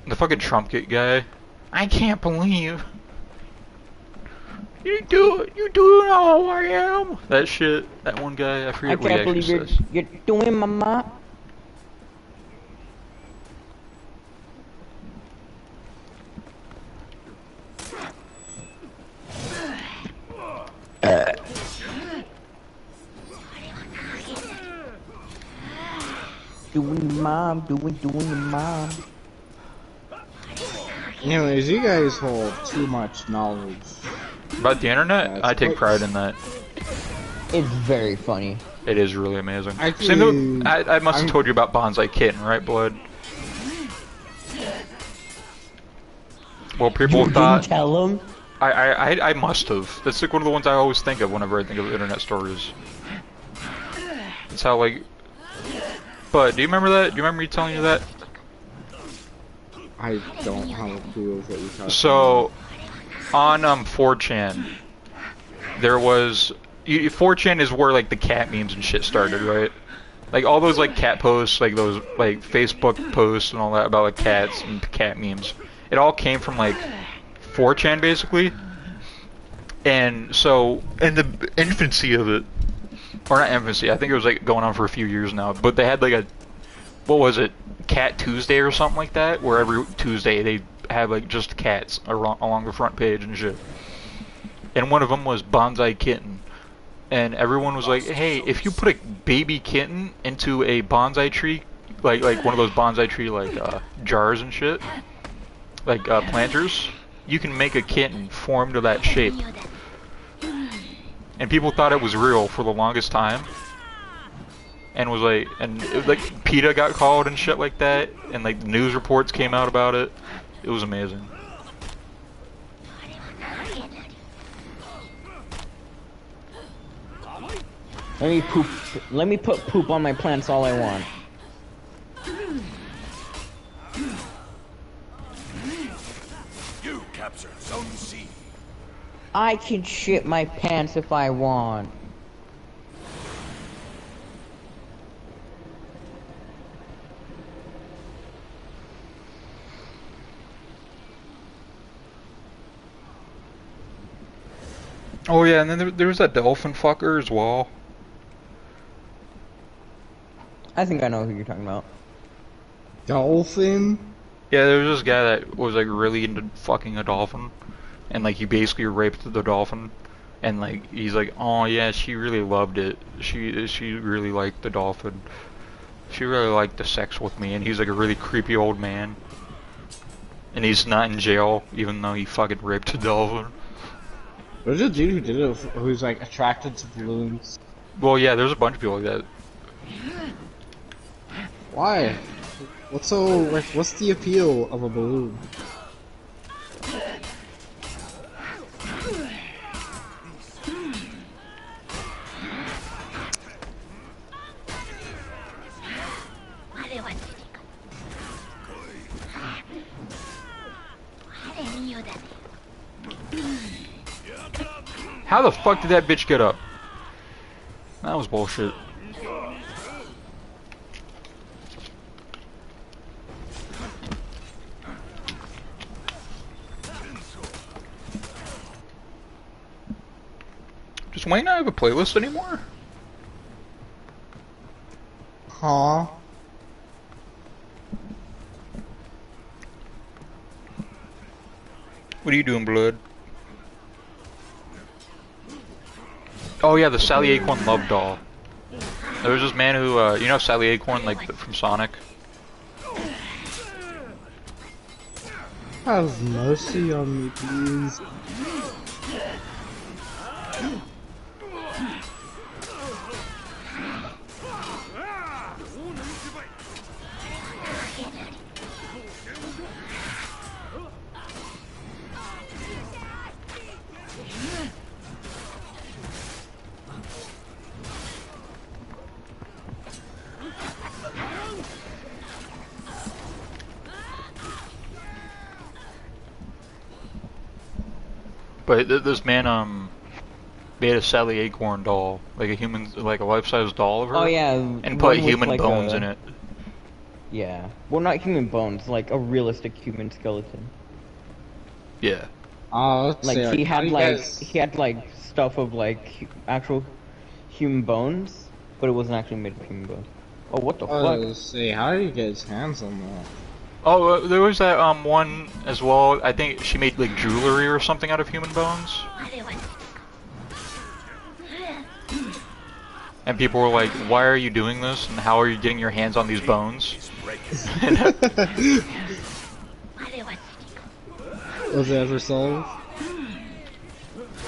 The fucking Trump kit guy. I can't believe you know how I am. That shit. That one guy. I I forget what he can't actually believe says. you're doing mama. Doing your mom, doing your mom. Anyways, you guys hold too much knowledge. About the internet, Yeah, I it's take quite- pride in that. It's very funny. It is really amazing. Actually, Same though, I must have I'm- told you about Bonsai Kitten, right, Blood? Well, people You thought didn't tell him? I must have. That's like one of the ones I always think of whenever I think of internet stories. It's how like. But do you remember that? Do you remember me telling you that? I don't have a clue of what you're talking So, on 4chan, there was 4chan is where like the cat memes and shit started, right? Like all those like cat posts, like those like Facebook posts and all that about like cats and cat memes. It all came from like 4chan basically. And so, in the infancy of it, or not infancy, I think it was like going on for a few years now, but they had like a, what was it, Cat Tuesday or something like that, where every Tuesday they had like just cats along the front page and shit. And one of them was Bonsai Kitten. And everyone was like, hey, if you put a baby kitten into a bonsai tree, like one of those bonsai tree like jars and shit, like planters, you can make a kitten formed of that shape. And people thought it was real for the longest time. And was like, and it was like PETA got called and shit like that, and like news reports came out about it. It was amazing. Let me put poop on my plants all I want. You captured Zone C. I can shit my pants if I want. Oh yeah, and then there was that dolphin fucker as well. I think I know who you're talking about. Dolphin? Yeah, there was this guy that was like really into fucking a dolphin, and like he basically raped the dolphin, and like he's like, oh yeah, she really loved it. She really liked the dolphin. She really liked the sex with me, and he's like a really creepy old man, and he's not in jail even though he fucking raped a dolphin. There's a dude who did it who's like attracted to balloons. Well, yeah, there's a bunch of people like that. Why? What's so like? What's the appeal of a balloon? How the fuck did that bitch get up? That was bullshit. Does Wayne not have a playlist anymore? Huh? What are you doing, blood? Oh yeah, the Sally Acorn Love Doll. There was this man who, you know Sally Acorn, like, from Sonic? Have mercy on me, please. But this man, made a Sally Acorn doll, like a human, like a life-size doll of her. Oh yeah. And one put with, human like, bones in it. Yeah. Well, not human bones, like a realistic human skeleton. Yeah. Let's Like see, he how had do you like guys- he had like stuff of like actual human bones, but it wasn't actually made of human bones. Oh, what the fuck? Let's see, how do you get his hands on that? Oh, there was that one as well. I think she made like jewelry or something out of human bones. And people were like, "Why are you doing this? And how are you getting your hands on these bones?" Was it ever solved?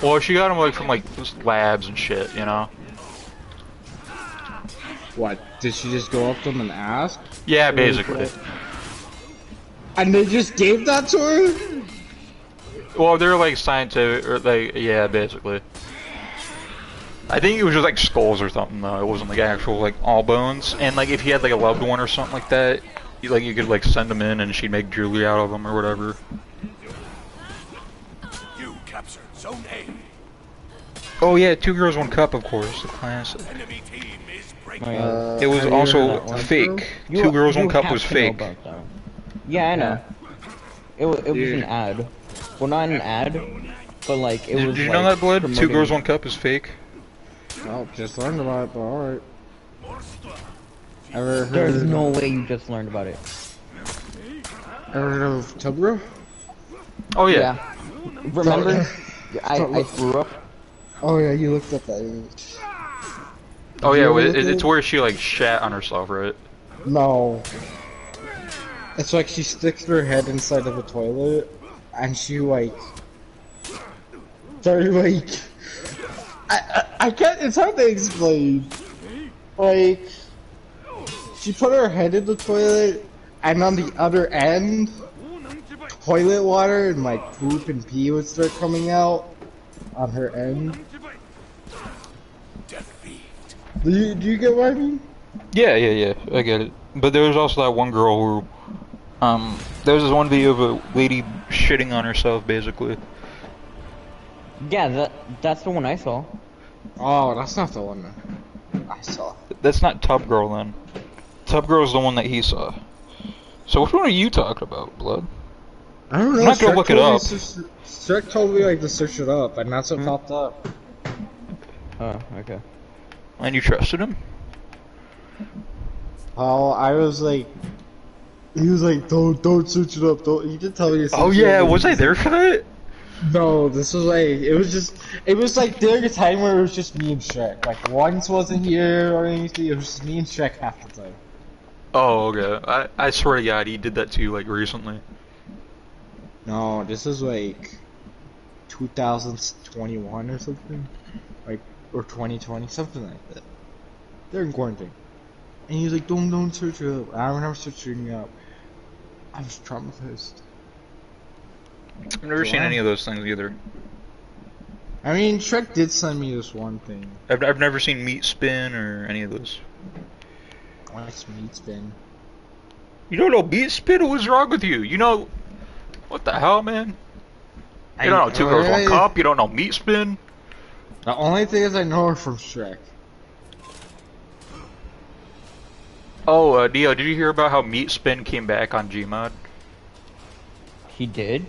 Well, she got them like from like labs and shit, you know. What? Did she just go up to them and ask? Yeah, basically. And they just gave that to her? Well, they're like scientific, or like, yeah, basically. I think it was just like skulls or something though. It wasn't like actual like all bones. And like if you had like a loved one or something like that, you could like send them in and she'd make jewelry out of them or whatever. You captured Zone A. Oh yeah, 2 Girls 1 Cup, of course, the classic. Enemy team is breaking. Oh, yeah. It was have you heard also that one, fake. You- 2 Girls 1 you Cup have was to know fake. about that. Yeah, I know. It was an ad. Well, not an ad, but like it was. Did you like, know that, Blood? 2 promoting- Girls 1 Cup is fake. Oh, just learned about it, but alright. Ever heard There's of, no way you just learned about it. ever heard of Tubro? Oh yeah. Remember? I threw up. Oh yeah, you looked up that image. Oh yeah, you ever it, look at it's it? where she like shat on herself, right? No. It's like she sticks her head inside of the toilet, and she like, very like, I can't. It's hard to explain. Like, she put her head in the toilet, and on the other end, toilet water and like poop and pee would start coming out on her end. Defeat. Do you get what I mean? Yeah, I get it. But there was also that one girl who, there was this one video of a lady shitting on herself, basically. Yeah, that's the one I saw. Oh, that's not the one I saw. That's not Tub Girl then. Tub Girl's the one that he saw. So which one are you talking about, Blood? I don't know. I'm not gonna Shrek look it told me up. Shrek told me like to search it up, and that's what popped up. Oh, okay. And you trusted him? Oh, I was like, he was like, don't search it up. Don't. He did tell me to search Oh it yeah, up. was I there for that? No, this was like, it was like during a time where it was just me and Shrek. Like once wasn't here or anything. It was just me and Shrek half the time. Oh, okay. I swear to God, he did that to you like recently. No, this is like 2021 or something, like or 2020, something like that. They're in quarantine, and he's like, "Don't search it up." I remember searching it up. I was traumatized. I've never seen Wow. any of those things either. I mean, Shrek did send me this one thing. I've never seen Meat Spin or any of those. What's meat spin? You don't know Meat Spin? What's wrong with you? You know, what the hell, man? You don't know 2 Girls 1 Cup? You don't know Meat Spin? The only things I know are from Shrek. Oh, Dio, did you hear about how Meat Spin came back on Gmod? He did?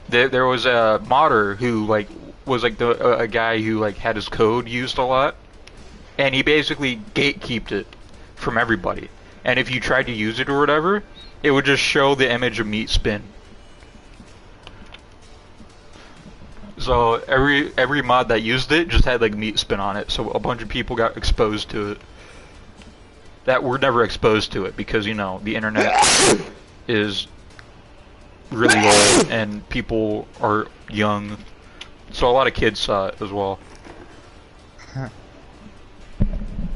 There was a modder who like was like a guy who like had his code used a lot, and he basically gatekeeped it from everybody. And if you tried to use it or whatever, it would just show the image of Meat Spin. So every mod that used it just had like Meat Spin on it. So a bunch of people got exposed to it that were never exposed to it because, you know, the internet is really old and people are young. So a lot of kids saw it as well.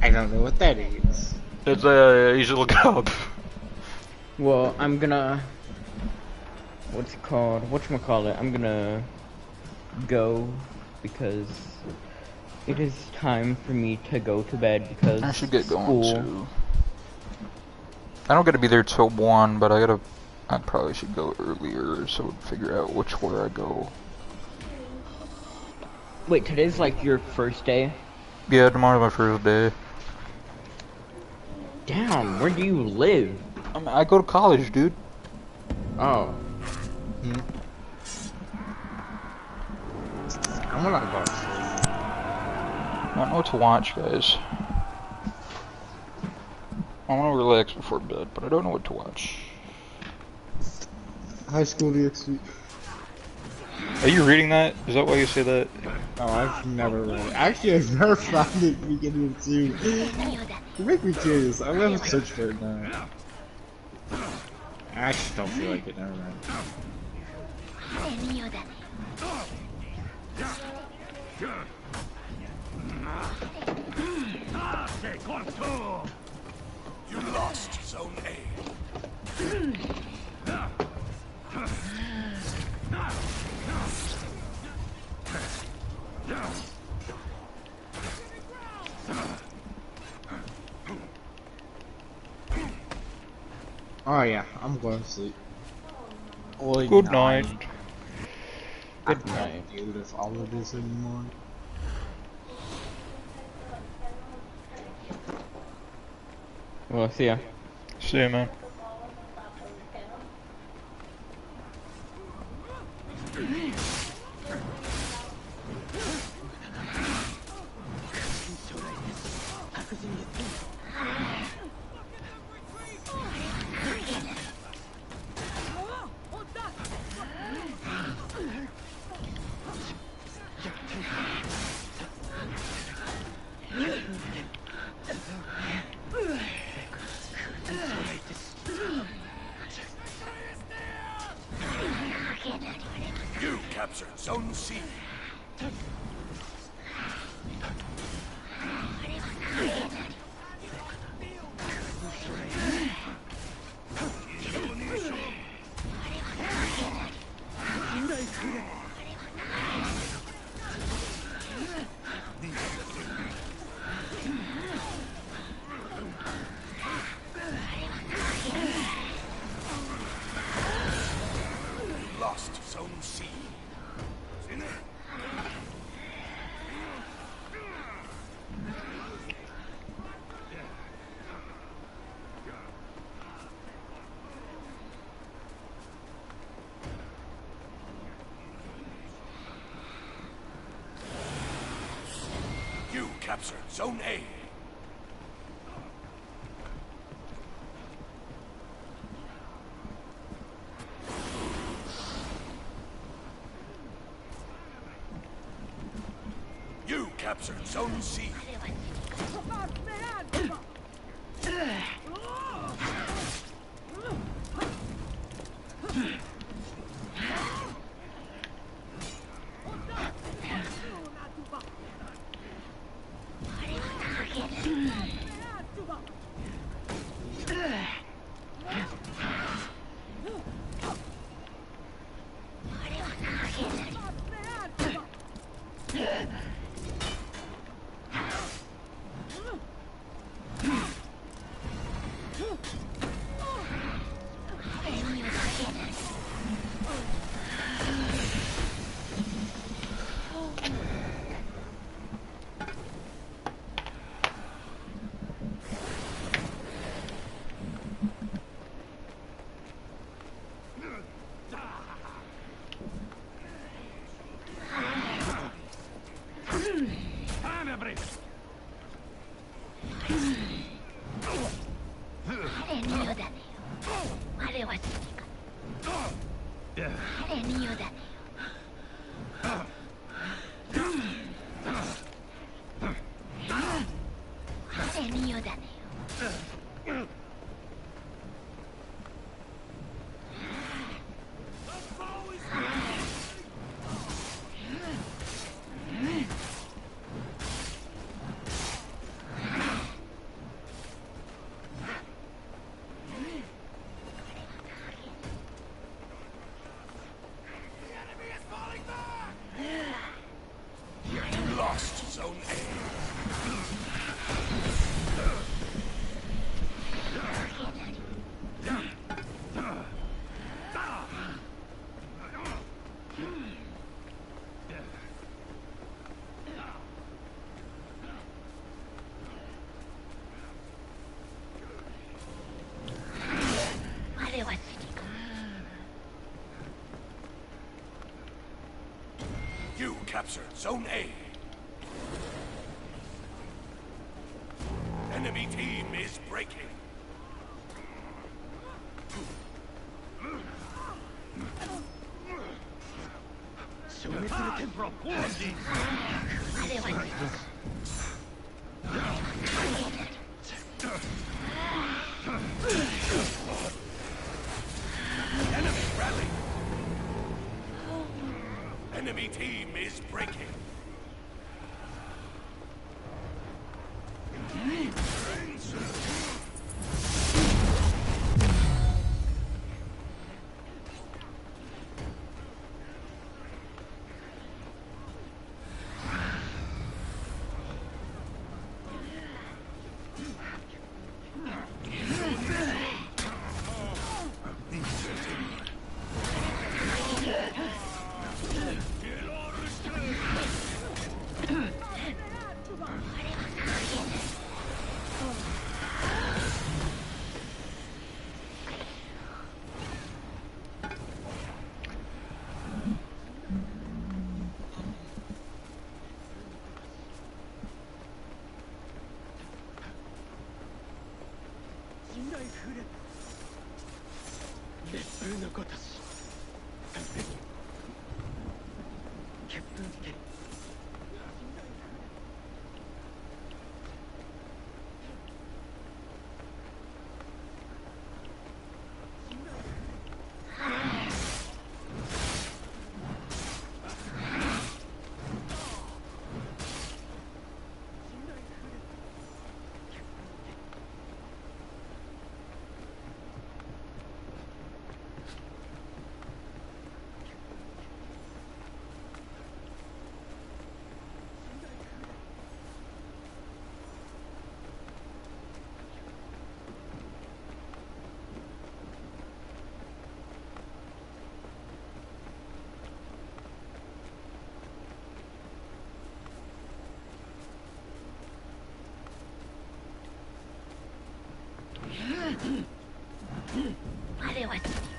I don't know what that is. It's you should look it up. Well, I'm gonna... What's it called? Whatchamacallit? I'm gonna go because it is time for me to go to bed because I should get going school. too. I don't gotta be there till 1, but I probably should go earlier so figure out which where I go. Wait, today's like your first day? Yeah, tomorrow's my first day. Damn, where do you live? I go to college, dude. Oh. I'm gonna go to sleep. I don't know what to watch, guys. I want to relax before bed, but I don't know what to watch. High School DxD. Are you reading that? Is that why you say that? Oh, I've never read it. Actually, I've never found it beginning to. You make me curious. I'm gonna search for it now. I actually don't feel like it. Never mind. You lost Zone A. Oh yeah, I'm going to sleep. Well, Good night. I can't deal with all of this anymore. Well, see ya. See ya, man. You captured Zone C. Lost Zone C. You captured Zone A. You captured Zone C. siempre. 彼によだねよ。あれは好きか。彼によだねよ。彼によだねよ。You lost Zone A. You captured Zone A. Enemy team is breaking. Enemy rally. Enemy team is breaking. I